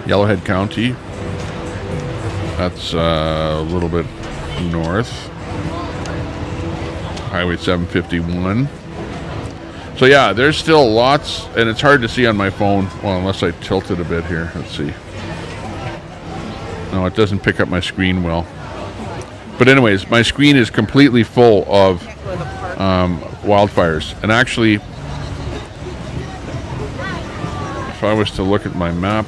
A: Yellowhead County. That's a little bit north. Highway 751. So yeah, there's still lots, and it's hard to see on my phone. Well, unless I tilt it a bit here. Let's see. No, it doesn't pick up my screen well. But anyways, my screen is completely full of wildfires. And actually, if I was to look at my map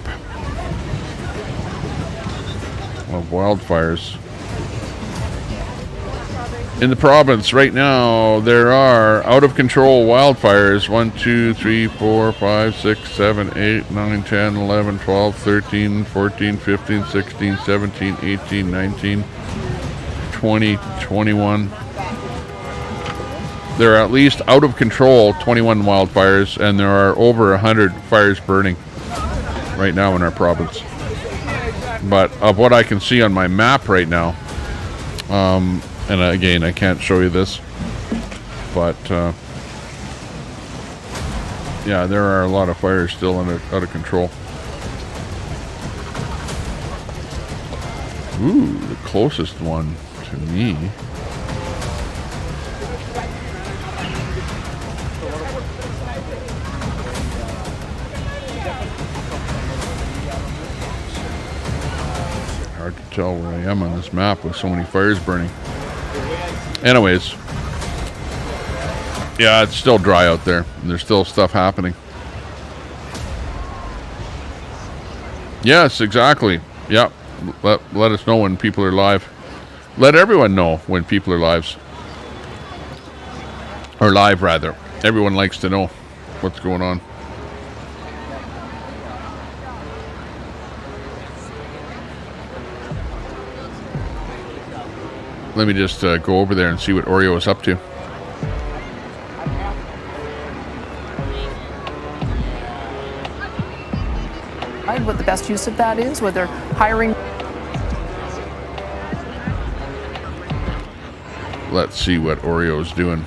A: of wildfires, In the province right now, there are out of control wildfires 1, 2, 3, 4, 5, 6, 7, 8, 9, 10, 11, 12, 13, 14, 15, 16, 17, 18, 19, 20, 21. There are at least out of control 21 wildfires, and there are over 100 fires burning right now in our province. But of what I can see on my map right now, and again, I can't show you this, but yeah, there are a lot of fires still out of control. Ooh, the closest one to me. Hard to tell where I am on this map with so many fires burning. Anyways, yeah, it's still dry out there. And there's still stuff happening. Yes, exactly. Yep. Let us know when people are live. Let everyone know when people are live. Or live, rather. Everyone likes to know what's going on. Let me just go over there and see what Oreo is up to.
F: What the best use of that is, whether hiring.
A: Let's see what Oreo is doing.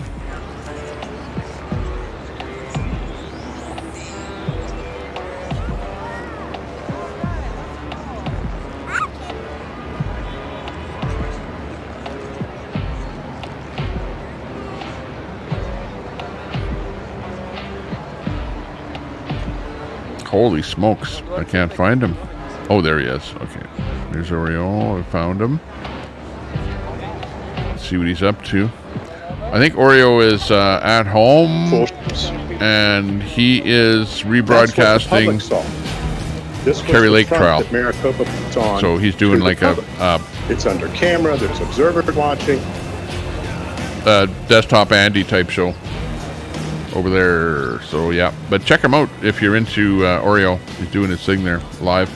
A: Holy smokes, I can't find him. Oh, there he is. Okay, there's Oreo. I found him. Let's see what he's up to. I think Oreo is at home, and he is rebroadcasting Kerry Lake trial. So he's doing like a
G: it's under camera, there's observer watching.
A: Desktop Andy type show over there. So yeah, but check him out if you're into Oreo. He's doing his thing there live.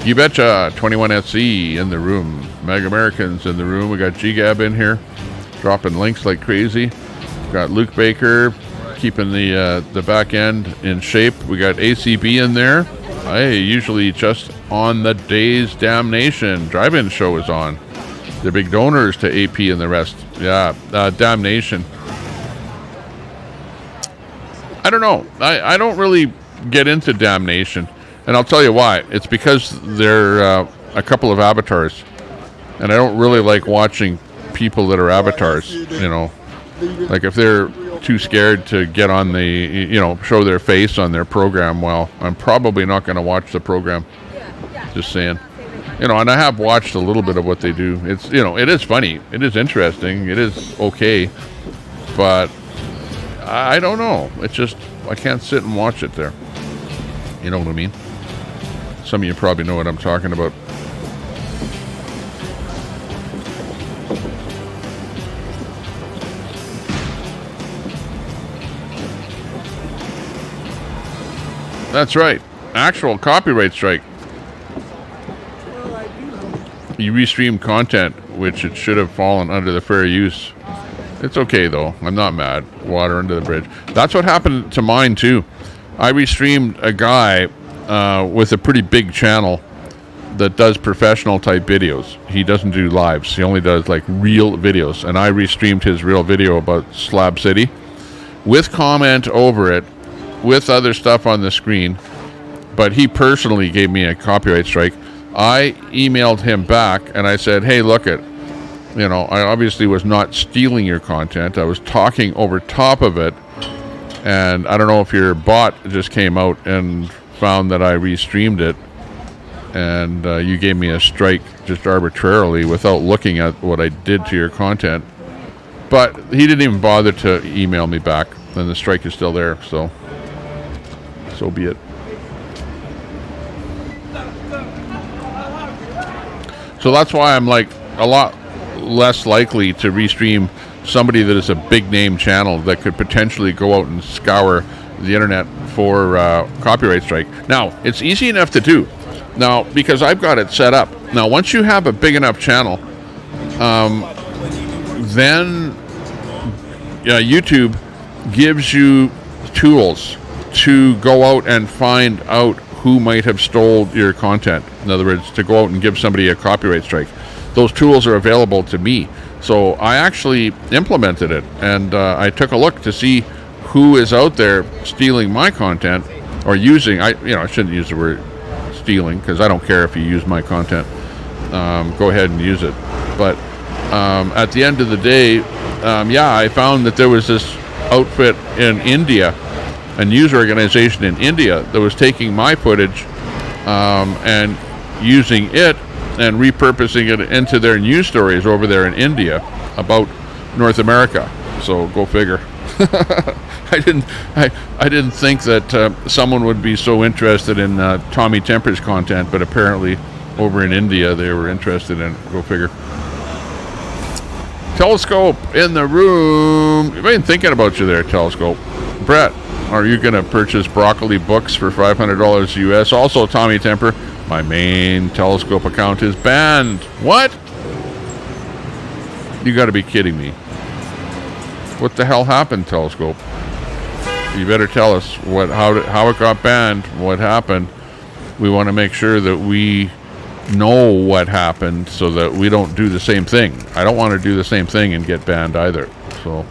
A: You betcha. 21SC in the room. Meg Americans in the room. We got GGAB in here, dropping links like crazy. We got Luke Baker keeping the back end in shape. We got ACB in there. Hey, usually just on the day's Damnation drive-in show is on. They're big donors to AP and the rest. Yeah, Damnation. I don't know. I don't really get into Damnation, and I'll tell you why. It's because they're a couple of avatars, and I don't really like watching people that are avatars. You know, like if they're too scared to get on the, show their face on their program, well, I'm probably not going to watch the program. Just saying. And I have watched a little bit of what they do. It's, it is funny. It is interesting. It is okay. But I don't know. It's just, I can't sit and watch it there. You know what I mean? Some of you probably know what I'm talking about. That's right. Actual copyright strike. You restream content, which it should have fallen under the fair use. It's okay, though. I'm not mad. Water under the bridge. That's what happened to mine, too. I restreamed a guy with a pretty big channel that does professional-type videos. He doesn't do lives. He only does, like, real videos. And I restreamed his real video about Slab City with comment over it, with other stuff on the screen. But he personally gave me a copyright strike. I emailed him back and I said, hey, look it, I obviously was not stealing your content. I was talking over top of it. And I don't know if your bot just came out and found that I restreamed it. And you gave me a strike just arbitrarily without looking at what I did to your content. But he didn't even bother to email me back. And the strike is still there. So be it. So that's why I'm like a lot less likely to restream somebody that is a big name channel that could potentially go out and scour the internet for copyright strike. Now, it's easy enough to do. Now, because I've got it set up. Now, once you have a big enough channel, then YouTube gives you tools to go out and find out who might have stole your content. In other words, to go out and give somebody a copyright strike. Those tools are available to me. So I actually implemented it, and I took a look to see who is out there stealing my content or using. I shouldn't use the word stealing because I don't care if you use my content. Go ahead and use it. But at the end of the day, I found that there was this outfit in India, a news organization in India, that was taking my footage and using it and repurposing it into their news stories over there in India about North America. So go figure. I didn't think that someone would be so interested in Tommy Temper's content, but apparently over in India they were interested in it. Go figure. Telescope in the room. I've been thinking about you there, Telescope. Brett, are you going to purchase broccoli books for $500 US? Also, Tommy Temper, my main Telescope account is banned. What? You got to be kidding me. What the hell happened, Telescope? You better tell us how it got banned, what happened. We want to make sure that we know what happened so that we don't do the same thing. I don't want to do the same thing and get banned either. So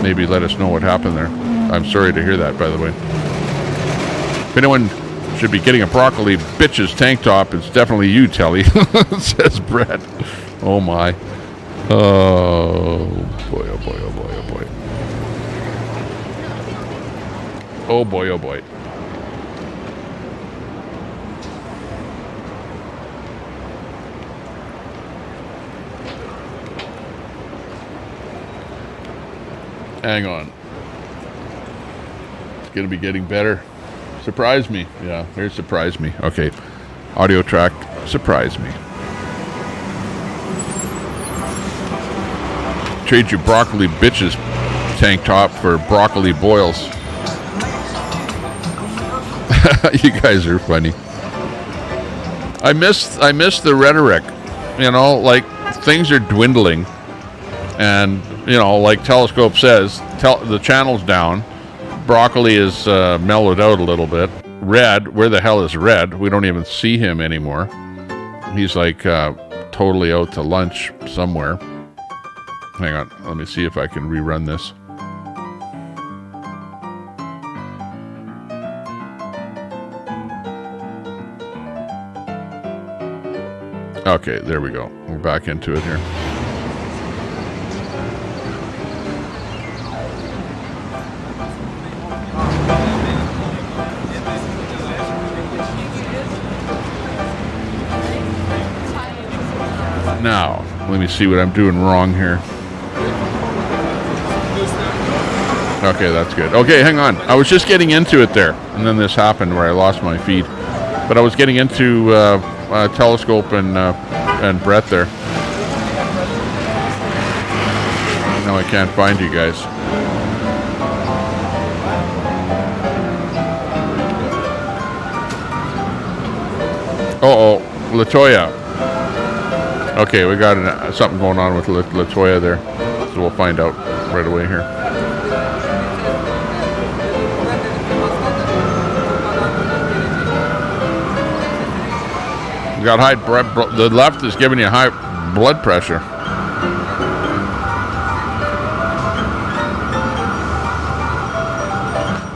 A: maybe let us know what happened there. I'm sorry to hear that, by the way. If anyone should be getting a broccoli bitches tank top, it's definitely you, Telly, says Brett. Oh my. Oh boy, oh boy, oh boy, oh boy. Oh boy, oh boy. Hang on. It's going to be getting better. Surprise me. Yeah, here's surprise me. Okay. Audio track, surprise me. Trade your broccoli bitches tank top for broccoli boils. You guys are funny. I miss the rhetoric. You know, like things are dwindling. And, you know, like Telescope says, the channel's down. Broccoli is mellowed out a little bit. Red, where the hell is Red? We don't even see him anymore. He's like totally out to lunch somewhere. Hang on, let me see if I can rerun this. Okay, there we go. We're back into it here. Now, let me see what I'm doing wrong here. Okay, that's good. Okay, hang on. I was just getting into it there, and then this happened where I lost my feed. But I was getting into Telescope and Brett there. Now I can't find you guys. Uh-oh, LaToya. Okay, we got something going on with LaToya there. So we'll find out right away here. You got high the left is giving you high blood pressure.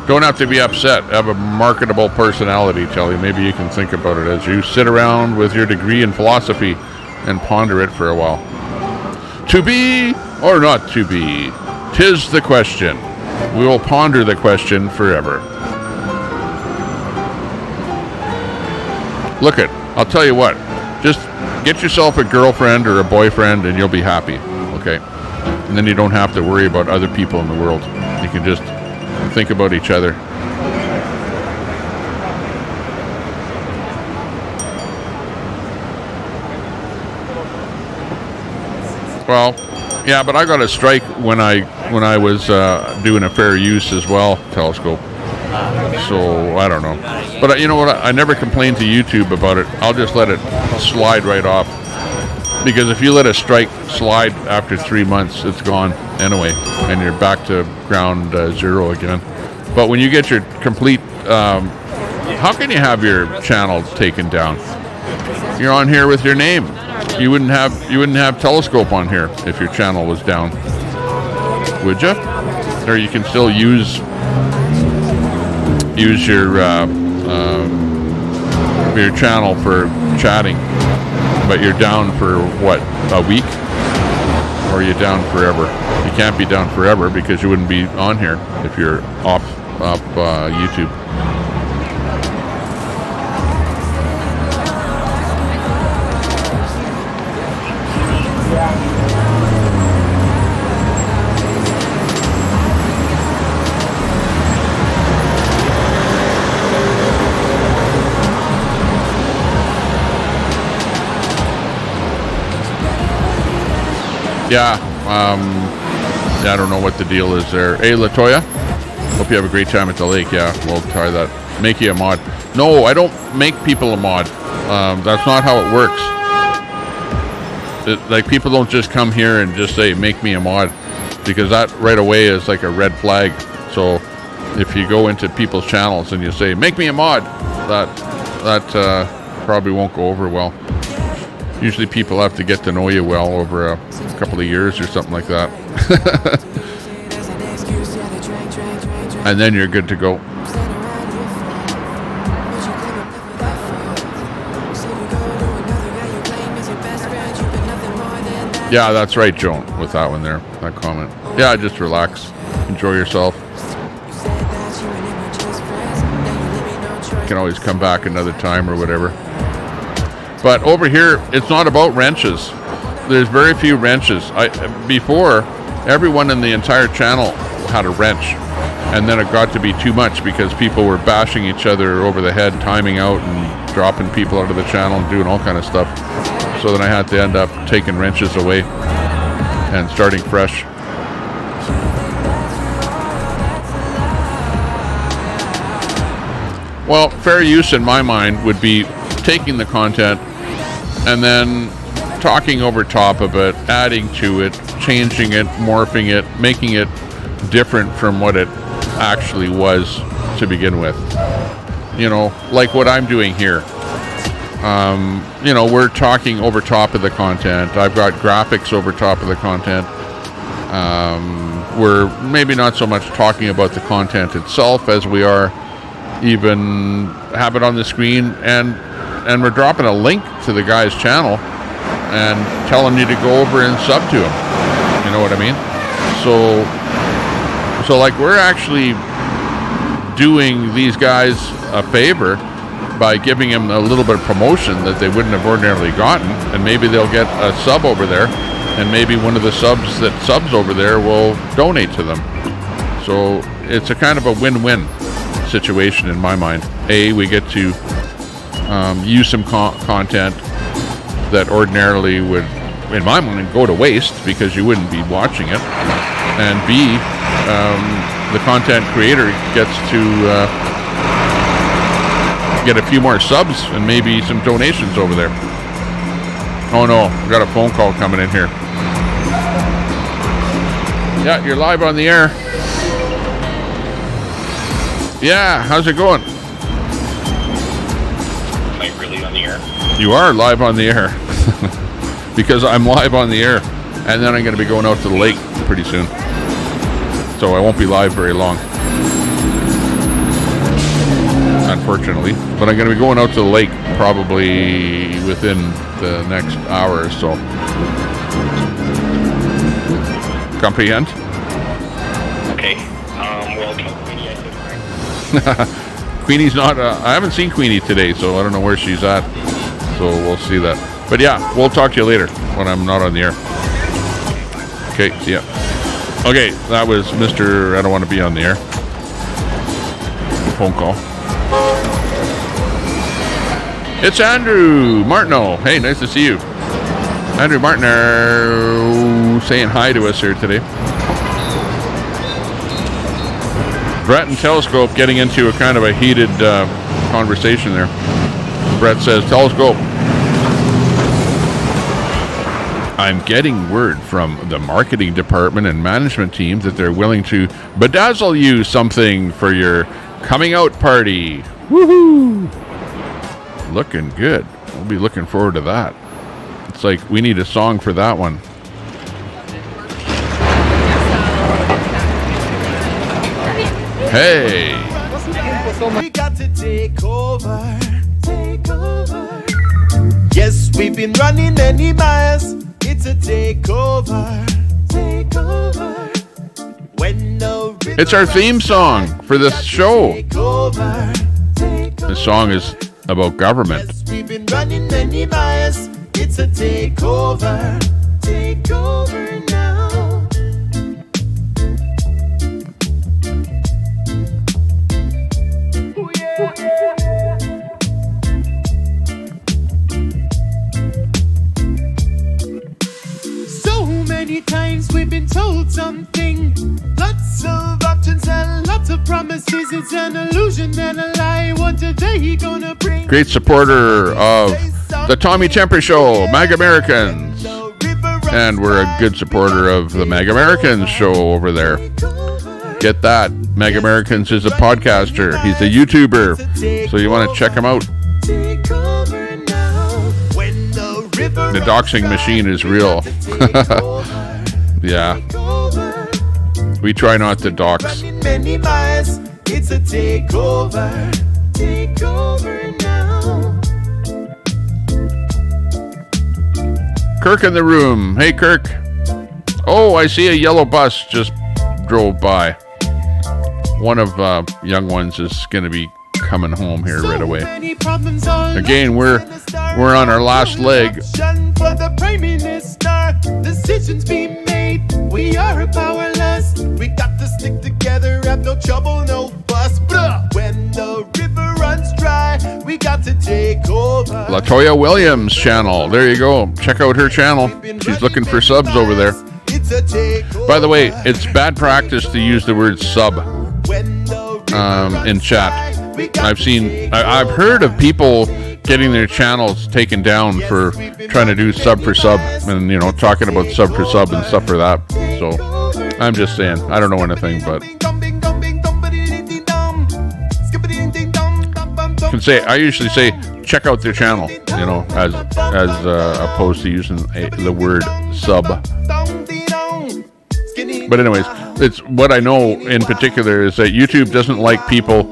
A: Don't have to be upset. Have a marketable personality, Telly. Maybe you can think about it as you sit around with your degree in philosophy and ponder it for a while. To be or not to be? 'Tis the question. We will ponder the question forever. Look it. I'll tell you what. Just get yourself a girlfriend or a boyfriend and you'll be happy. Okay? And then you don't have to worry about other people in the world. You can just think about each other. Well, yeah, but I got a strike when I was doing a fair use as well telescope. So I don't know. But you know what? I never complained to YouTube about it. I'll just let it slide right off. Because if you let a strike slide after 3 months, it's gone anyway, and you're back to ground zero again. But when you get your complete, how can you have your channel taken down? You're on here with your name. You wouldn't have telescope on here if your channel was down, would you? Or you can still use your channel for chatting, but you're down for what, a week? Or are you down forever? You can't be down forever because you wouldn't be on here if you're off YouTube. Yeah, I don't know what the deal is there. Hey, Latoya, hope you have a great time at the lake. Yeah, we'll try that. Make you a mod. No, I don't make people a mod. That's not how it works. Like, people don't just come here and just say, make me a mod, because that right away is like a red flag. So if you go into people's channels and you say, make me a mod, that probably won't go over well. Usually people have to get to know you well over a couple of years or something like that. And then you're good to go. Yeah, that's right, Joan, with that one there, that comment. Yeah, just relax. Enjoy yourself. You can always come back another time or whatever. But over here, it's not about wrenches. There's very few wrenches. Before, everyone in the entire channel had a wrench. And then it got to be too much because people were bashing each other over the head, timing out and dropping people out of the channel and doing all kind of stuff. So then I had to end up taking wrenches away and starting fresh. Well, fair use in my mind would be taking the content and then talking over top of it, adding to it, changing it, morphing it, making it different from what it actually was to begin with. You know, like what I'm doing here. You know, we're talking over top of the content. I've got graphics over top of the content. We're maybe not so much talking about the content itself as we are even have it on the screen, and we're dropping a link to the guy's channel and telling you to go over and sub to him. You know what I mean? So like, we're actually doing these guys a favor by giving them a little bit of promotion that they wouldn't have ordinarily gotten, and maybe they'll get a sub over there, and maybe one of the subs that subs over there will donate to them. So it's a kind of a win-win situation in my mind. We get to use some content that ordinarily would, in my mind, go to waste because you wouldn't be watching it, and B, the content creator gets to get a few more subs and maybe some donations over there. Oh no, we got a phone call coming in here. Yeah, you're live on the air. Yeah, how's it going?
H: Am I really on the air?
A: You are live on the air. Because I'm live on the air. And then I'm going to be going out to the lake pretty soon. So I won't be live very long, unfortunately. But I'm going to be going out to the lake probably within the next hour or so. Comprehend?
H: Okay. Well, Queenie, I said
A: Queenie's not, I haven't seen Queenie today, so I don't know where she's at. So we'll see that. But yeah, we'll talk to you later when I'm not on the air. Okay, see ya. Okay, that was Mr. I don't want to be on the air. Phone call. It's Andrew Martineau. Hey, nice to see you. Andrew Martineau. saying hi to us here today. Brett and Telescope getting into a kind of a heated conversation there. Brett says, Telescope, I'm getting word from the marketing department and management team that they're willing to bedazzle you something for your coming out party. Woohoo! Looking good. We'll be looking forward to that. It's like we need a song for that one. Hey!
I: We got to take over, take over. Yes, we've been running many miles. It's a takeover, takeover. When no
A: It's our theme song for this show. This song is about government.
I: Yes, we've been running many miles. It's a takeover, takeover now. Many times we've been told something. Lots of options and lots of promises. It's an illusion and a lie. What today he gonna bring?
A: Great supporter of the Tommy Temper Show, Mag Americans. And we're a good supporter of the Mag Americans show over there. Get that. Mag Americans is a podcaster. He's a YouTuber. So you want to check him out. The doxing machine is real. Yeah. We try not to dox.
I: It's a takeover. Takeover now.
A: Kirk in the room. Hey, Kirk. Oh, I see a yellow bus just drove by. One of young ones is going to be coming home here right away. Again, we're on our last leg.
I: For the Prime Minister, decisions be made. We are powerless. We got to stick together, have no trouble, no fuss. When the river runs dry, we got to take over.
A: Latoya Williams channel. There you go. Check out her channel. She's looking for subs over there. By the way, it's bad practice to use the word sub in chat. I've heard of people getting their channels taken down for trying to do sub for sub and, you know, talking about sub for sub and stuff for that. So I'm just saying, I don't know anything, but I usually say check out their channel, you know, as opposed to using the word sub. But anyways, it's what I know in particular is that YouTube doesn't like people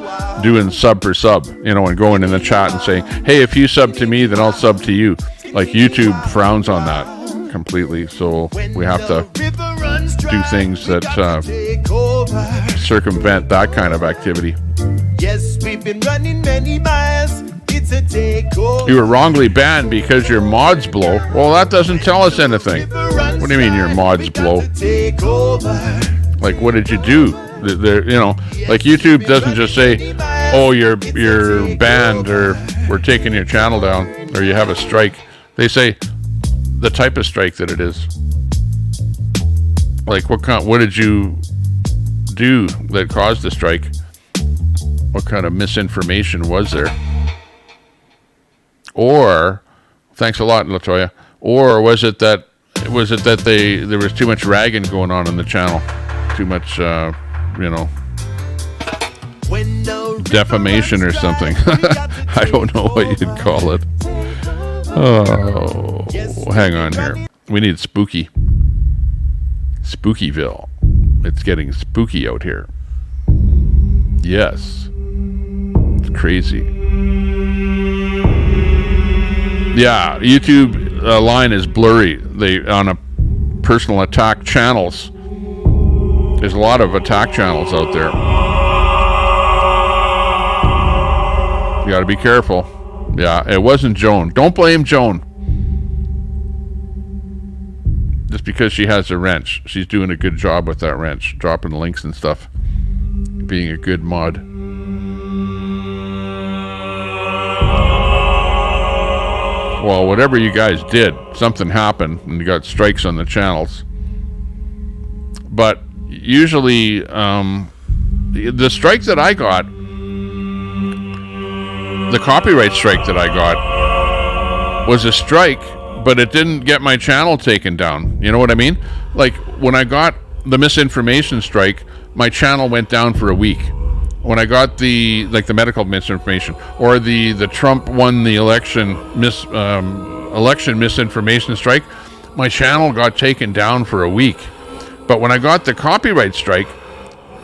A: doing sub for sub, you know, and going in the chat and saying, hey, if you sub to me, then I'll sub to you. Like, YouTube frowns on that completely. So we have to do things that circumvent that kind of activity.
I: Yes, we've been running many miles. It's a takeover.
A: You were wrongly banned because your mods blow. Well, that doesn't tell us anything. What do you mean your mods blow? Like, what did you do? You know, like YouTube doesn't just say, oh, you're banned, or we're taking your channel down, or you have a strike. They say the type of strike that it is. Like, what did you do that caused the strike? What kind of misinformation was there? Or, thanks a lot, Latoya. Or was it that there was too much ragging going on in the channel, too much, you know, defamation or something? I don't know what you'd call it. Oh, hang on here. We need spooky. Spookyville. It's getting spooky out here. Yes. It's crazy. Yeah, YouTube line is blurry. They on a personal attack channels. There's a lot of attack channels out there. You got to be careful. Yeah, it wasn't Joan. Don't blame Joan. Just because she has a wrench. She's doing a good job with that wrench. Dropping links and stuff. Being a good mod. Well, whatever you guys did, something happened and you got strikes on the channels. But usually, the strike that I got, the copyright strike that I got, was a strike, but it didn't get my channel taken down. You know what I mean? Like, when I got the misinformation strike, my channel went down for a week. When I got the medical misinformation, or the Trump won the election misinformation strike, my channel got taken down for a week. But when I got the copyright strike,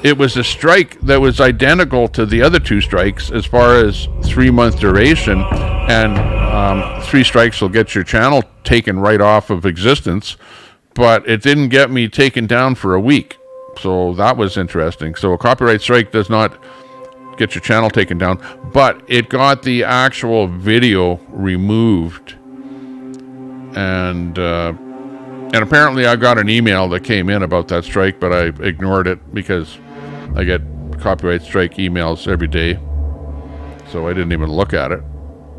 A: it was a strike that was identical to the other two strikes as far as 3-month duration, and 3 strikes will get your channel taken right off of existence, but it didn't get me taken down for a week. So that was interesting. So a copyright strike does not get your channel taken down, but it got the actual video removed. And apparently I got an email that came in about that strike, but I ignored it because I get copyright strike emails every day. So I didn't even look at it.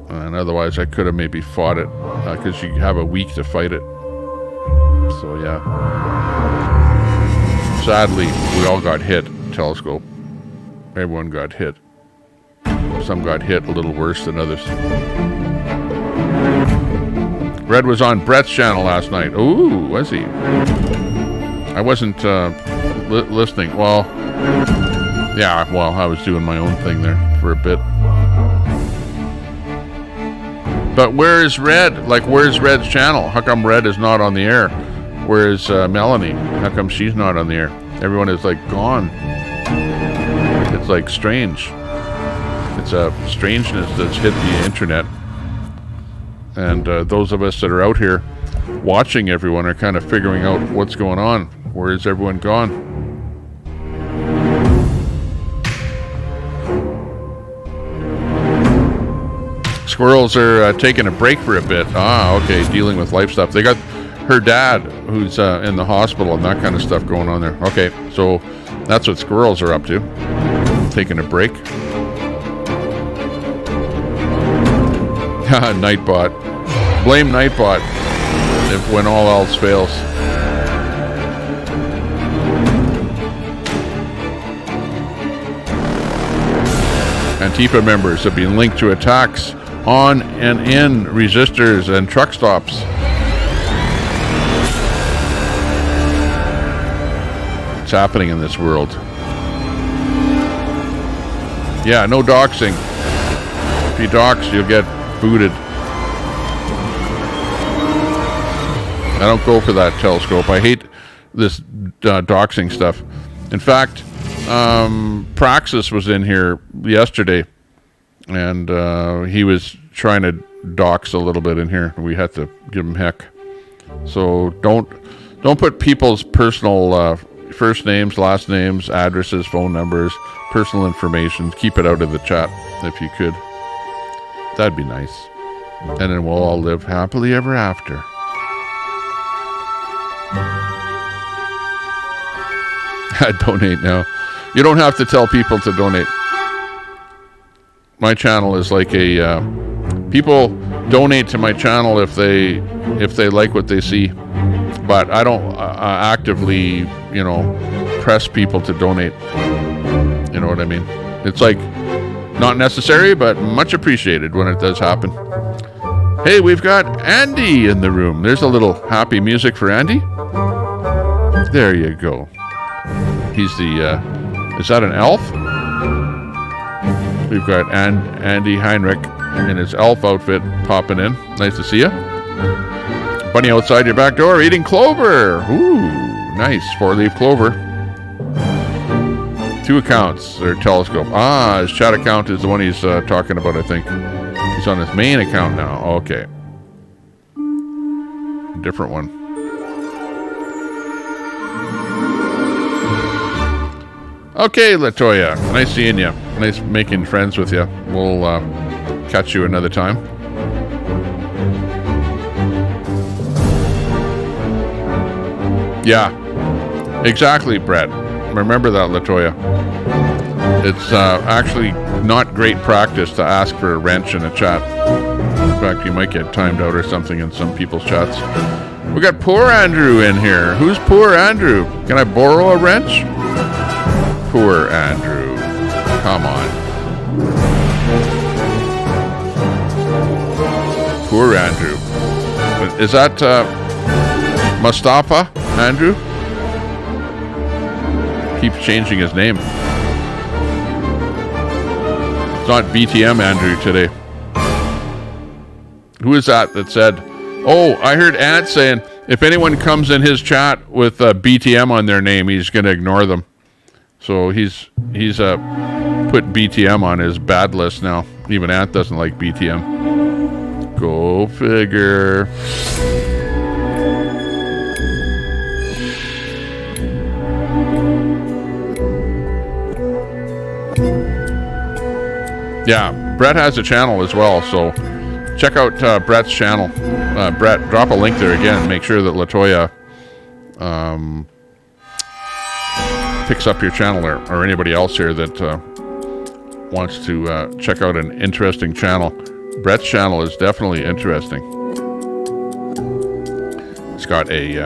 A: And otherwise I could have maybe fought it, because you have a week to fight it. So yeah. Sadly, we all got hit. Telescope. Everyone got hit. Some got hit a little worse than others. Red was on Brett's channel last night. Ooh, was he? I wasn't listening. Well, yeah, well, I was doing my own thing there for a bit. But where is Red? Like, where's Red's channel? How come Red is not on the air? Where's Melanie? How come she's not on the air? Everyone is like gone. It's like strange. It's a strangeness that's hit the internet. And those of us that are out here watching everyone are kind of figuring out what's going on. Where is everyone gone? Squirrels are taking a break for a bit. Ah, okay, dealing with life stuff. They got her dad who's in the hospital and that kind of stuff going on there. Okay, so that's what squirrels are up to. Taking a break. Nightbot. Blame Nightbot when all else fails. Antifa members have been linked to attacks on and in resistors and truck stops. It's happening in this world. Yeah, no doxing. If you dox, you'll get booted. I don't go for that, Telescope. I hate this doxing stuff. In fact, Praxis was in here yesterday, and he was trying to dox a little bit in here. We had to give him heck. So don't put people's personal first names, last names, addresses, phone numbers, personal information. Keep it out of the chat if you could. That'd be nice. And then we'll all live happily ever after. Donate now. You don't have to tell people to donate. My channel is like a people donate to my channel if they like what they see, but I don't actively, press people to donate. You know what I mean? It's like not necessary, but much appreciated when it does happen. Hey, we've got Andy in the room. There's a little happy music for Andy. There you go. He's the is that an elf? We've got Andy Heinrich in his elf outfit popping in. Nice to see you. Bunny outside your back door eating clover. Ooh, nice. 4-leaf clover. 2 accounts. Their Telescope. Ah, his chat account is the one he's talking about, I think. He's on his main account now. Okay. Different one. Okay, Latoya. Nice seeing you. Nice making friends with you. We'll catch you another time. Yeah. Exactly, Brett. Remember that, Latoya. It's actually not great practice to ask for a wrench in a chat. In fact, you might get timed out or something in some people's chats. We got poor Andrew in here. Who's poor Andrew? Can I borrow a wrench? Poor Andrew. Come on. Poor Andrew. Is that Mustafa Andrew? Keeps changing his name. It's not BTM Andrew today. Who is that said, oh, I heard Ant saying if anyone comes in his chat with BTM on their name, he's going to ignore them. So he's put BTM on his bad list now. Even Ant doesn't like BTM. Go figure. Yeah, Brett has a channel as well, so check out Brett's channel. Brett, drop a link there again. Make sure that LaToya picks up your channel or anybody else here that wants to check out an interesting channel. Brett's channel is definitely interesting. It's got a...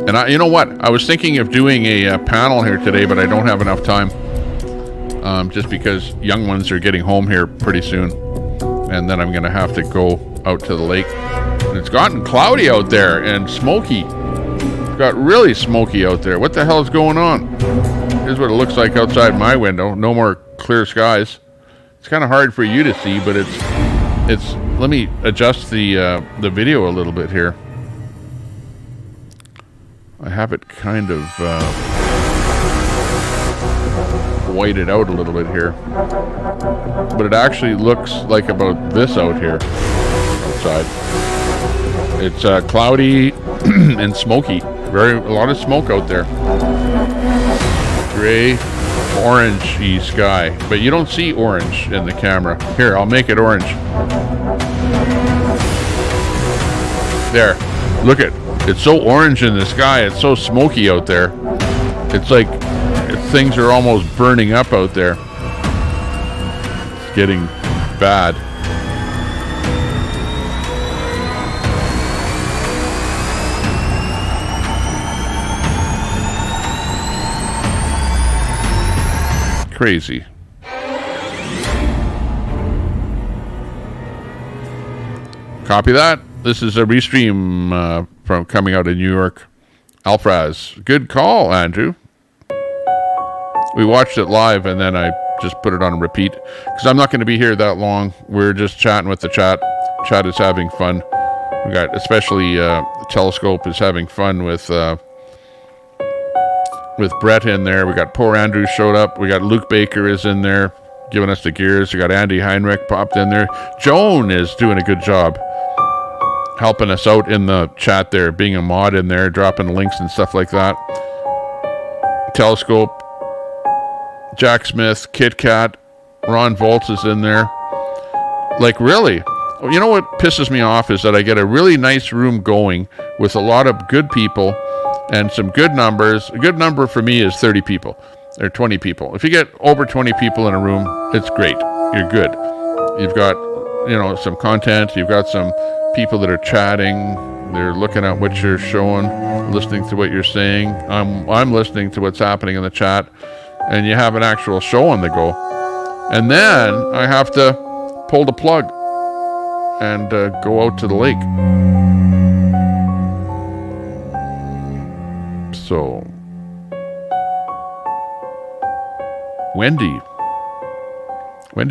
A: and you know what? I was thinking of doing a panel here today, but I don't have enough time. Just because young ones are getting home here pretty soon. And then I'm going to have to go out to the lake. And it's gotten cloudy out there and smoky. It's got really smoky out there. What the hell is going on? Here's what it looks like outside my window. No more clear skies. It's kind of hard for you to see, but it's. Let me adjust the video a little bit here. I have it kind of whited out a little bit here, but it actually looks like about this out here outside. It's cloudy and smoky. A lot of smoke out there. Gray, orangey sky, but you don't see orange in the camera. Here, I'll make it orange. There, look at it's so orange in the sky. It's so smoky out there. It's like things are almost burning up out there. It's getting bad. Crazy. Copy that. This is a restream from coming out of New York. Alfraz. Good call, Andrew. We watched it live and then I just put it on repeat because I'm not going to be here that long. We're just chatting with the chat. Chat is having fun. We got especially Telescope is having fun with Brett in there. We got poor Andrew showed up. We got Luke Baker is in there giving us the gears. We got Andy Heinrich popped in there. Joan is doing a good job helping us out in the chat there, being a mod in there, dropping links and stuff like that. Telescope, Jack Smith, Kit Kat, Ron Volts is in there. Like, really? You know what pisses me off is that I get a really nice room going with a lot of good people and some good numbers. A good number for me is 30 people or 20 people. If you get over 20 people in a room, it's great. You're good. You've got, some content. You've got some people that are chatting. They're looking at what you're showing, listening to what you're saying. I'm listening to what's happening in the chat. And you have an actual show on the go. And then I have to pull the plug and go out to the lake. So, Wendy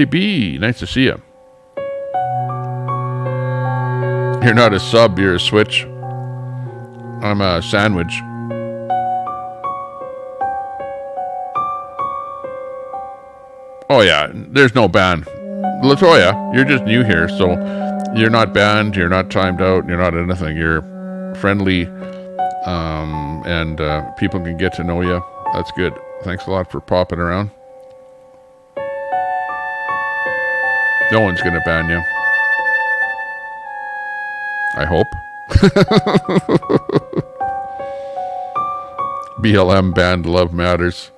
A: B, nice to see you. You're not a sub, you're a switch. I'm a sandwich. Oh yeah, there's no ban. LaToya, you're just new here, so you're not banned, you're not timed out, you're not anything. You're friendly, and people can get to know you. That's good. Thanks a lot for popping around. No one's gonna ban you. I hope. BLM banned Love Matters.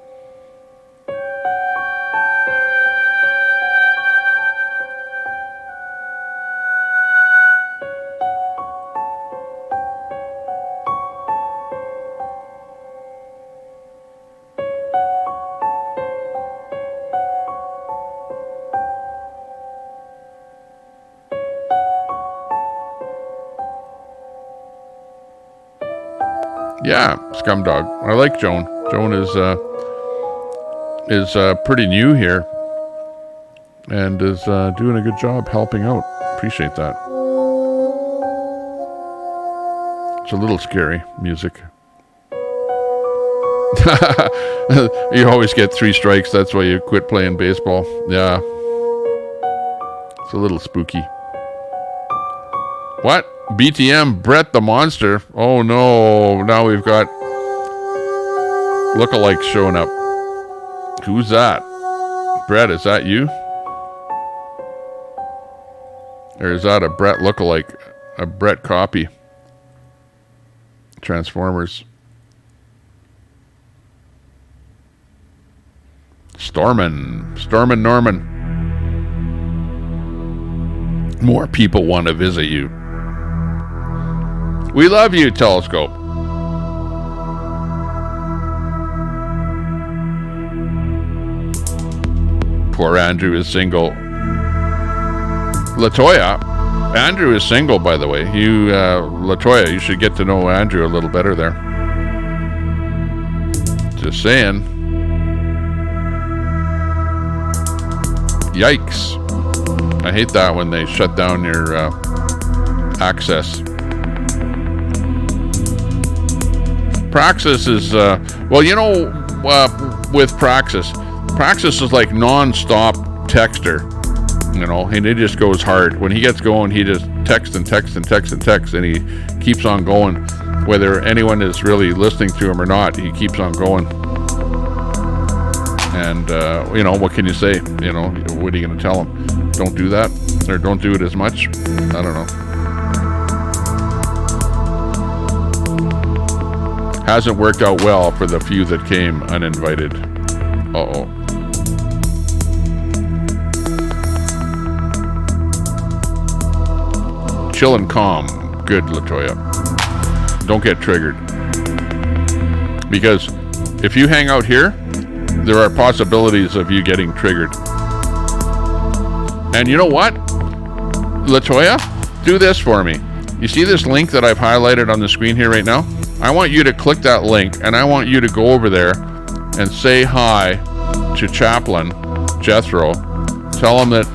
A: Yeah, Scumdog. I like Joan. Joan is pretty new here and is doing a good job helping out. Appreciate that. It's a little scary music. You always get 3 strikes. That's why you quit playing baseball. Yeah. It's a little spooky. What? BTM Brett the Monster? Oh no. Now we've got lookalikes showing up. Who's that? Brett, is that you? Or is that a Brett lookalike? A Brett copy? Transformers. Stormin Norman. More people want to visit you. We love you, Telescope. Poor Andrew is single. Latoya. Andrew is single, by the way. You, Latoya, you should get to know Andrew a little better there. Just saying. Yikes. I hate that when they shut down your access. Praxis is, well, you know, with Praxis is like non-stop texter, you know, and it just goes hard. When he gets going, he just texts and texts and texts and texts, and he keeps on going. Whether anyone is really listening to him or not, he keeps on going. And, you know, what can you say? You know, what are you going to tell him? Don't do that? Or don't do it as much? I don't know. Hasn't worked out well for the few that came uninvited. Uh-oh. Chill and calm. Good, Latoya. Don't get triggered. Because if you hang out here, there are possibilities of you getting triggered. And you know what? Latoya, do this for me. You see this link that I've highlighted on the screen here right now? I want you to click that link, and I want you to go over there and say hi to Chaplain Jethro. Tell him that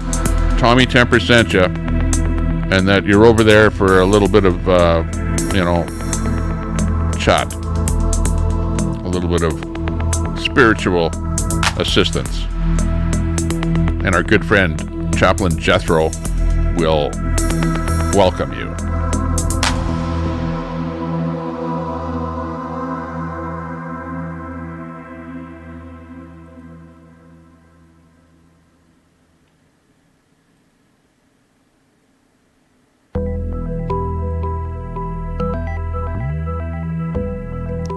A: Tommy Temper sent you, and that you're over there for a little bit of, you know, chat. A little bit of spiritual assistance. And our good friend, Chaplain Jethro, will welcome you.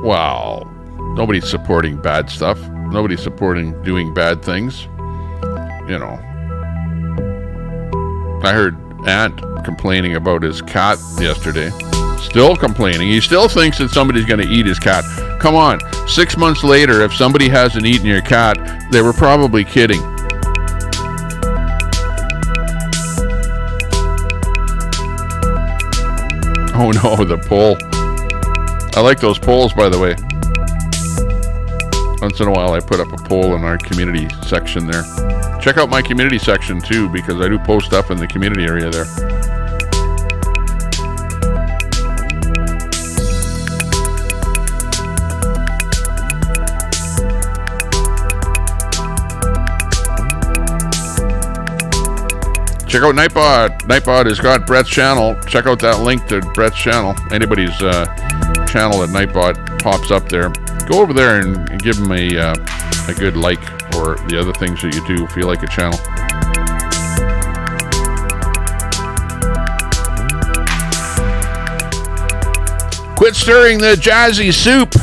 A: Wow. Nobody's supporting bad stuff. Nobody's supporting doing bad things. You know. I heard Ant complaining about his cat yesterday. Still complaining. He still thinks that somebody's going to eat his cat. Come on. 6 months later, if somebody hasn't eaten your cat, they were probably kidding. Oh no, the poll. I like those polls, by the way. Once in a while I put up a poll in our community section there. Check out my community section too, because I do post stuff in the community area there. Check out Nightbot. Nightbot has got Brett's channel. Check out that link to Brett's channel. Anybody's channel that Nightbot pops up there. Go over there and give him a good like, or the other things that you do if you like a channel. Quit stirring the jazzy soup.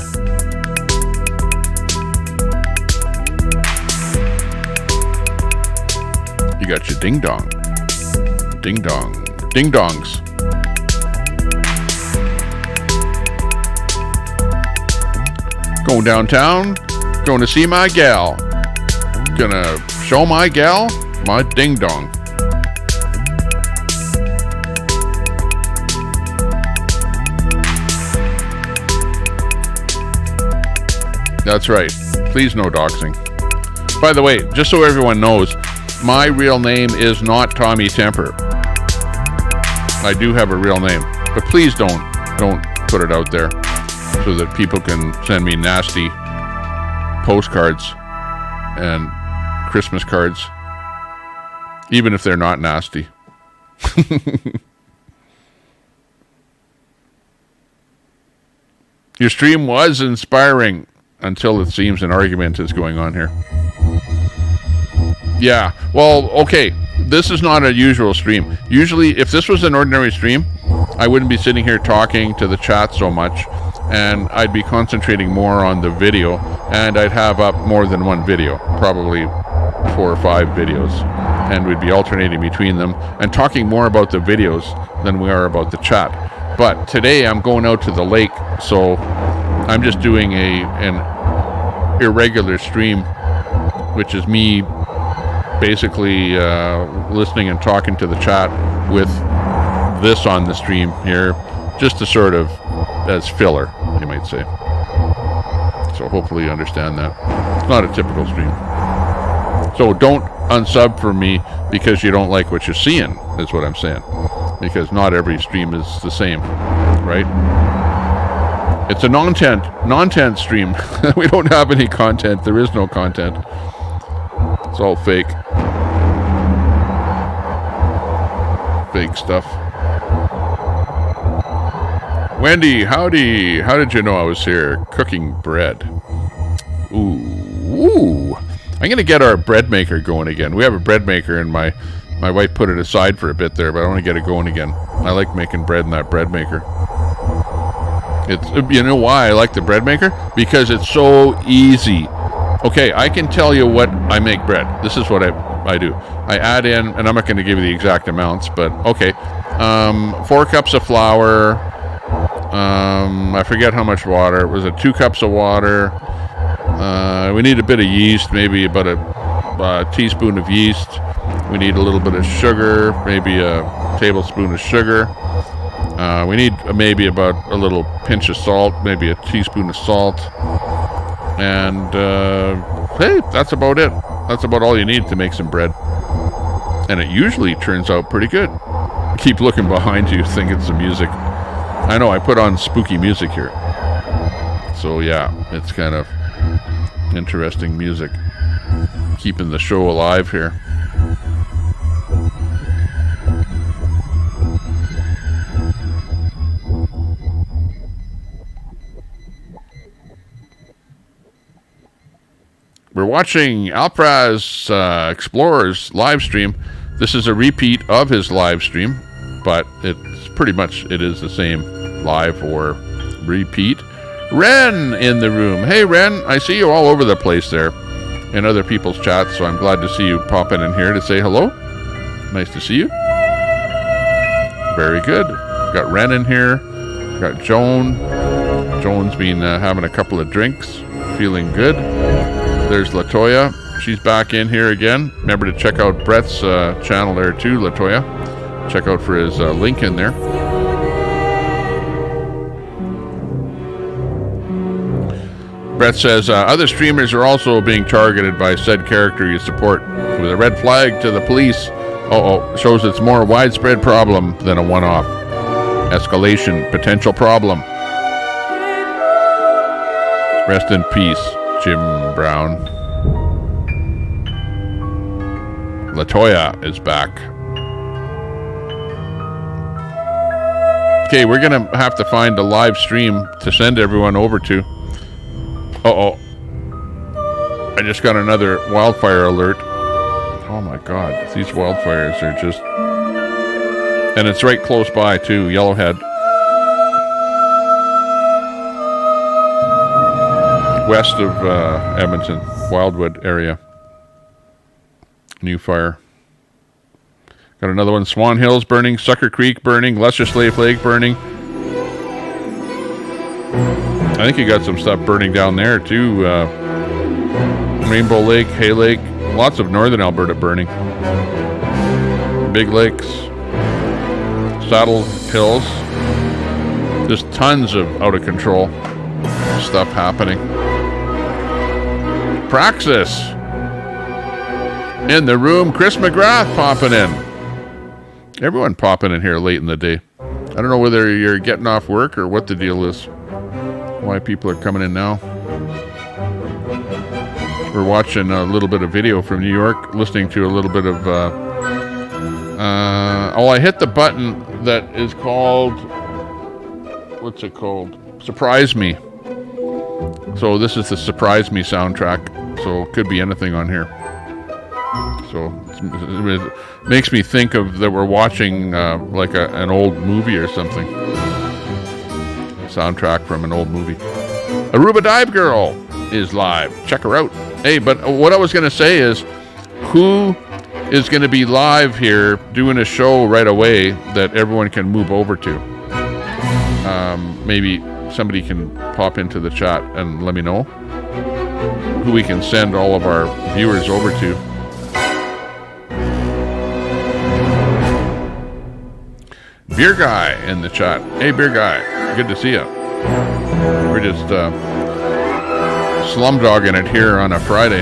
A: You got your ding dong. Ding dong. Ding dongs. Going downtown, going to see my gal. Gonna show my gal my ding dong. That's right. Please no doxing. By the way, just so everyone knows, my real name is not Tommy Temper. I do have a real name, but please don't put it out there so that people can send me nasty postcards and Christmas cards, even if they're not nasty. Your stream was inspiring until it seems an argument is going on here. Yeah, well, okay. This is not a usual stream. Usually, if this was an ordinary stream, I wouldn't be sitting here talking to the chat so much, and I'd be concentrating more on the video, and I'd have up more than one video, probably 4 or 5 videos, and we'd be alternating between them and talking more about the videos than we are about the chat. But today I'm going out to the lake, so I'm just doing an irregular stream, which is me basically listening and talking to the chat with this on the stream here, just to sort of as filler, you might say. So hopefully you understand that. It's not a typical stream. So don't unsub for me because you don't like what you're seeing, is what I'm saying. Because not every stream is the same, right? It's a non-tent stream. We don't have any content. There is no content. It's all fake. Fake stuff. Wendy, howdy. How did you know I was here? Cooking bread. Ooh. I'm going to get our bread maker going again. We have a bread maker, and my wife put it aside for a bit there, but I want to get it going again. I like making bread in that bread maker. You know why I like the bread maker? Because it's so easy. Okay, I can tell you what I make bread. This is what I do. I add in, and I'm not going to give you the exact amounts, but okay. 4 cups of flour. I forget how much water. Was it 2 cups of water? We need a bit of yeast, maybe about a teaspoon of yeast. We need a little bit of sugar, maybe a tablespoon of sugar. We need maybe about a little pinch of salt, maybe a teaspoon of salt. And, hey, that's about it. That's about all you need to make some bread. And it usually turns out pretty good. Keep looking behind you, thinking some music. I know, I put on spooky music here. So, yeah, it's kind of interesting music. Keeping the show alive here. We're watching Alpraz Explorer's live stream. This is a repeat of his live stream, but it's pretty much, it is the same live or repeat. Ren in the room. Hey, Ren, I see you all over the place there in other people's chats, so I'm glad to see you popping in here to say hello. Nice to see you. Very good. Got Ren in here. Got Joan. Joan's been having a couple of drinks, feeling good. There's Latoya. She's back in here again. Remember to check out Brett's channel there too, Latoya. Check out for his link in there. Brett says, other streamers are also being targeted by said character you support with a red flag to the police. Shows it's more widespread problem than a one-off. Escalation, potential problem. Rest in peace, Jim Brown. Latoya is back. Okay, we're gonna have to find a live stream to send everyone over to. I just got another wildfire alert. Oh my god, these wildfires are just... And it's right close by too, Yellowhead. West of Edmonton, Wildwood area. New fire. Got another one, Swan Hills burning, Sucker Creek burning, Lesser Slave Lake burning. I think you got some stuff burning down there too. Rainbow Lake, Hay Lake, lots of northern Alberta burning. Big Lakes, Saddle Hills. There's tons of out of control stuff happening. Praxis. In the room, Chris McGrath popping in. Everyone popping in here late in the day. I don't know whether you're getting off work or what the deal is. Why people are coming in now. We're watching a little bit of video from New York, listening to a little bit of... I hit the button that is called... What's it called? Surprise Me. So this is the Surprise Me soundtrack. So it could be anything on here. So it makes me think of that we're watching like an old movie or something. Soundtrack from an old movie. Aruba Dive Girl is live. Check her out. Hey, but what I was going to say is, who is going to be live here doing a show right away that everyone can move over to? Maybe somebody can pop into the chat and let me know who we can send all of our viewers over to. Beer Guy in the chat. Hey, Beer Guy. Good to see you. We're just slumdogging it here on a Friday.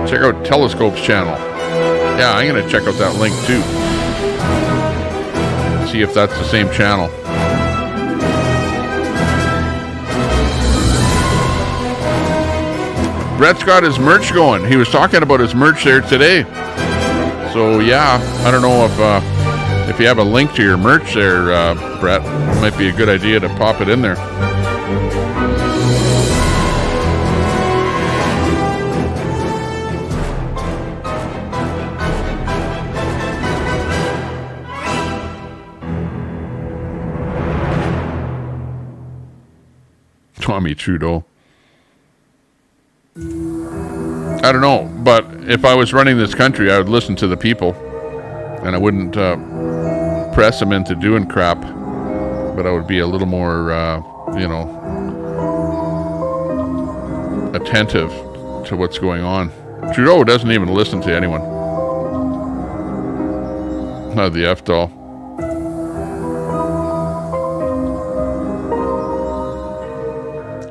A: Check out Telescope's channel. Yeah, I'm going to check out that link too. See if that's the same channel. Brett's got his merch going. He was talking about his merch there today. So yeah, I don't know if you have a link to your merch there, Brett. It might be a good idea to pop it in there. Tommy Trudeau. I don't know, but if I was running this country, I would listen to the people, and I wouldn't press them into doing crap, but I would be a little more, attentive to what's going on. Trudeau doesn't even listen to anyone. Not the F-doll.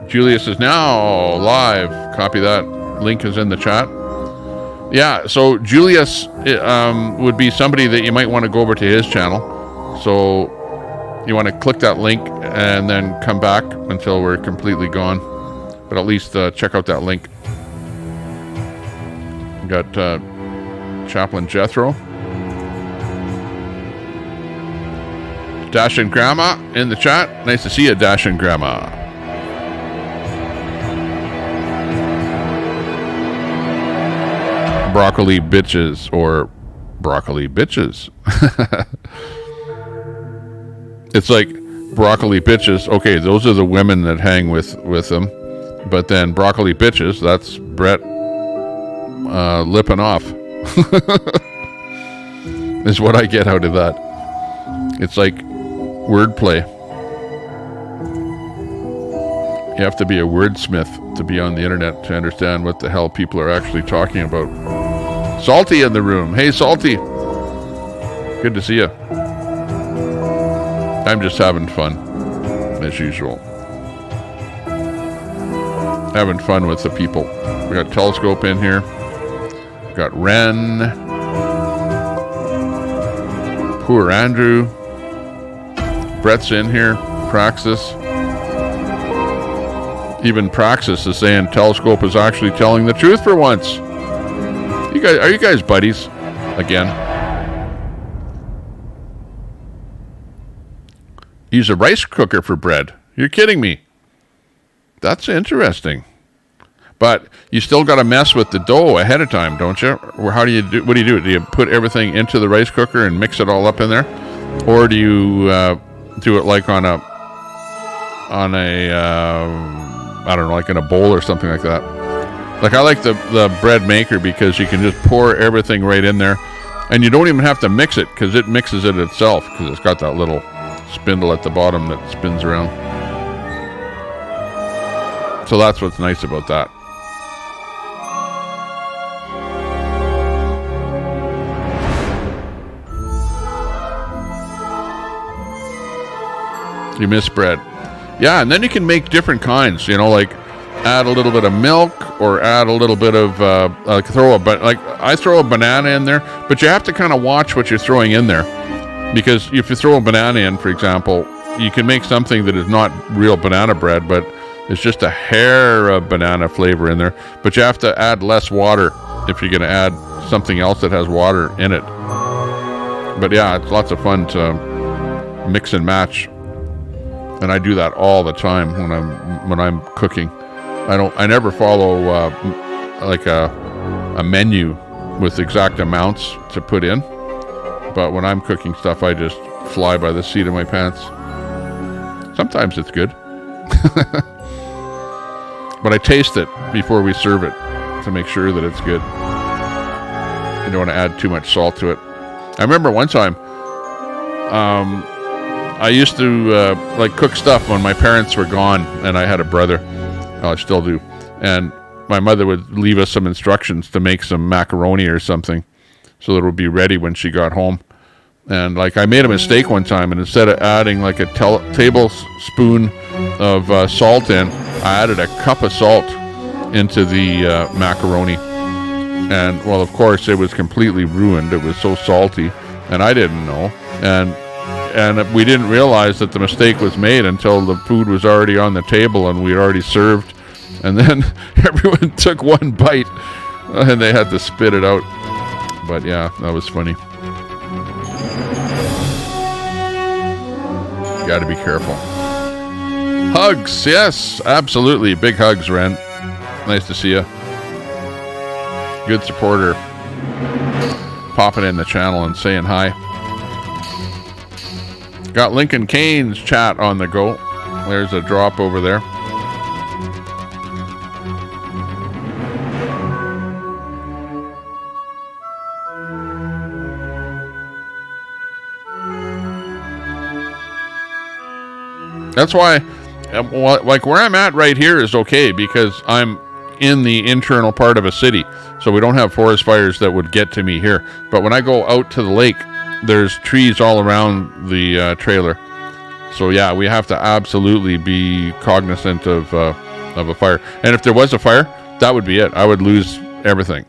A: Julius is now live. Copy that. Link is in the chat. Yeah, so Julius would be somebody that you might want to go over to his channel. So you want to click that link and then come back until we're completely gone. But at least check out that link. We got Chaplain Jethro. Dash and Grandma in the chat. Nice to see you, Dash and Grandma. Broccoli bitches or broccoli bitches. It's like broccoli bitches. Okay, those are the women that hang with them. But then broccoli bitches, that's Brett lipping off. Is what I get out of that. It's like wordplay. You have to be a wordsmith to be on the internet to understand what the hell people are actually talking about. Salty in the room. Hey, Salty. Good to see you. I'm just having fun, as usual. Having fun with the people. We got Telescope in here. We got Ren. Poor Andrew. Brett's in here. Praxis. Even Praxis is saying Telescope is actually telling the truth for once. Are you guys buddies again? Use a rice cooker for bread. You're kidding me. That's interesting. But you still got to mess with the dough ahead of time, don't you? Or how do you do? What do you do? Do you put everything into the rice cooker and mix it all up in there, or do you do it like on a I don't know, like in a bowl or something like that? Like I like the bread maker because you can just pour everything right in there, and you don't even have to mix it because it mixes it itself because it's got that little spindle at the bottom that spins around. So that's what's nice about that. You miss bread. Yeah, and then you can make different kinds, like add a little bit of milk or add a little bit of, I throw a banana in there, but you have to kind of watch what you're throwing in there. Because if you throw a banana in, for example, you can make something that is not real banana bread, but it's just a hair of banana flavor in there. But you have to add less water if you're going to add something else that has water in it. But yeah, it's lots of fun to mix and match. And I do that all the time when I'm cooking. I never follow like a menu with exact amounts to put in. But when I'm cooking stuff, I just fly by the seat of my pants. Sometimes it's good. But I taste it before we serve it to make sure that it's good. You don't want to add too much salt to it. I remember one time, I used to cook stuff when my parents were gone, and I had a brother. I still do. And my mother would leave us some instructions to make some macaroni or something so that it would be ready when she got home. And I made a mistake one time, and instead of adding a tablespoon of salt in, I added a cup of salt into the macaroni. And well, of course, it was completely ruined. It was so salty, and I didn't know. And we didn't realize that the mistake was made until the food was already on the table and we had already served. And then everyone took one bite, and they had to spit it out. But yeah, that was funny. Got to be careful. Hugs, yes, absolutely. Big hugs, Ren. Nice to see you. Good supporter. Popping in the channel and saying hi. Got Lincoln Kane's chat on the go. There's a drop over there. That's why, where I'm at right here is okay, because I'm in the internal part of a city, so we don't have forest fires that would get to me here. But when I go out to the lake, there's trees all around the trailer. So yeah, we have to absolutely be cognizant of a fire. And if there was a fire, that would be it. I would lose everything,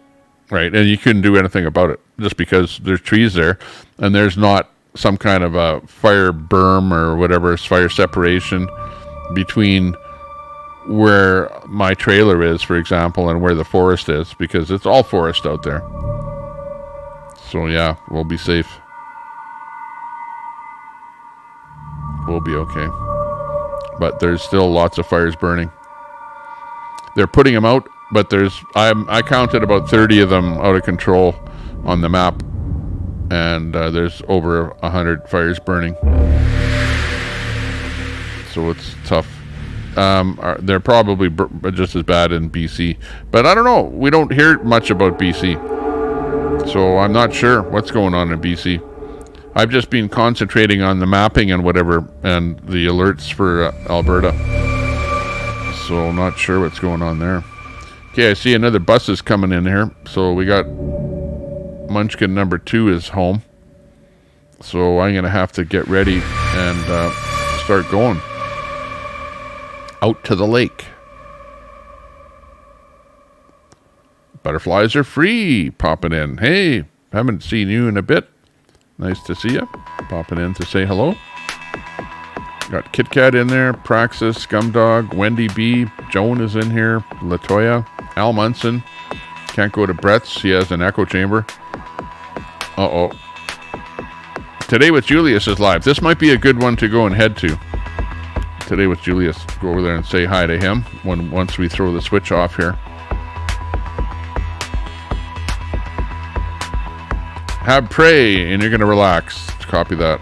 A: right? And you couldn't do anything about it just because there's trees there, and there's not some kind of a fire berm or whatever, fire separation between where my trailer is, for example, and where the forest is, because it's all forest out there. So yeah, we'll be safe. We'll be okay. But there's still lots of fires burning. They're putting them out, but I counted about 30 of them out of control on the map. And there's over 100 fires burning. So it's tough. They're probably just as bad in BC. But I don't know. We don't hear much about BC. So I'm not sure what's going on in BC. I've just been concentrating on the mapping and whatever, and the alerts for Alberta. So I'm not sure what's going on there. Okay, I see another bus is coming in here. So we got Munchkin number 2 is home. So I'm going to have to get ready and start going out to the lake. Butterflies are free. Popping in. Hey, haven't seen you in a bit. Nice to see you. Popping in to say hello. Got Kit Kat in there. Praxis, Scumdog, Wendy B. Joan is in here. Latoya. Al Munson. Can't go to Brett's. He has an echo chamber. Uh-oh. Today with Julius is live. This might be a good one to go and head to. Today with Julius. Go over there and say hi to him once we throw the switch off here. Have pray, and you're going to relax. Copy that.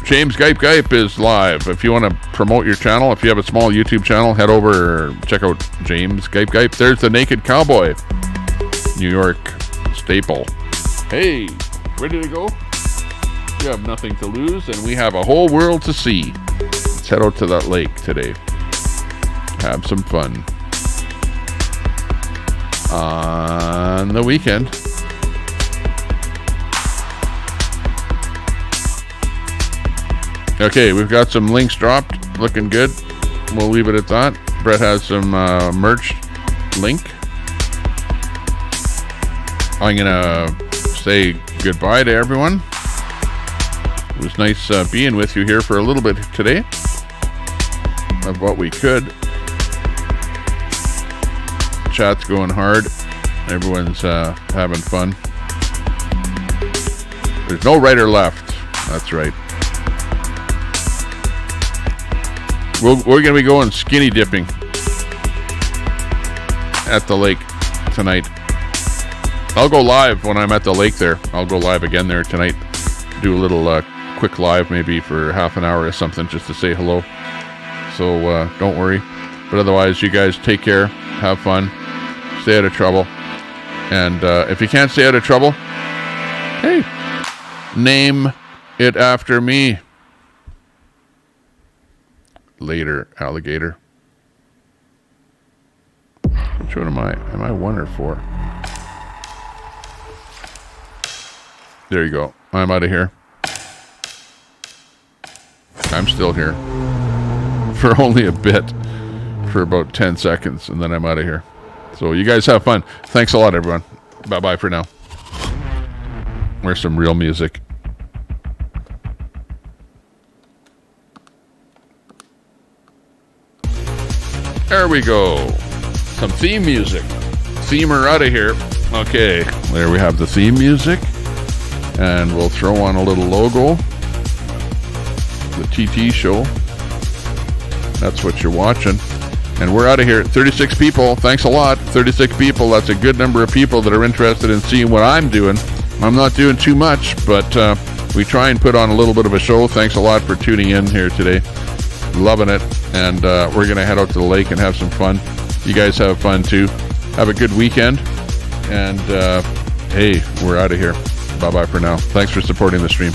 A: James Gype is live. If you want to promote your channel, if you have a small YouTube channel, head over, check out James Gype. There's the Naked Cowboy. New York staple. Hey, ready to go? You have nothing to lose, and we have a whole world to see. Let's head out to that lake today. Have some fun. on the weekend. Okay, we've got some links dropped. Looking good. We'll leave it at that. Brett has some merch link. I'm going to say goodbye to everyone. It was nice being with you here for a little bit today of what we could. Chat's going hard. Everyone's having fun. There's no right or left. That's right. We're going to be going skinny dipping at the lake tonight. I'll go live when I'm at the lake there. I'll go live again there tonight. Do a little quick live maybe for half an hour or something just to say hello. So don't worry. But otherwise, you guys take care. Have fun. Stay out of trouble. And if you can't stay out of trouble, hey, name it after me. Later, alligator. Which one am I? Am I 1 or 4? There you go. I'm out of here. I'm still here. For only a bit. For about 10 seconds. And then I'm out of here. So you guys have fun. Thanks a lot, everyone. Bye-bye for now. Where's some real music? There we go. Some theme music. Themer out of here. Okay, there we have the theme music. And we'll throw on a little logo. The TT show. That's what you're watching. And we're out of here. 36 people. Thanks a lot. 36 people. That's a good number of people that are interested in seeing what I'm doing. I'm not doing too much, but we try and put on a little bit of a show. Thanks a lot for tuning in here today. Loving it. And we're going to head out to the lake and have some fun. You guys have fun too. Have a good weekend. And hey, we're out of here. Bye-bye for now. Thanks for supporting the stream.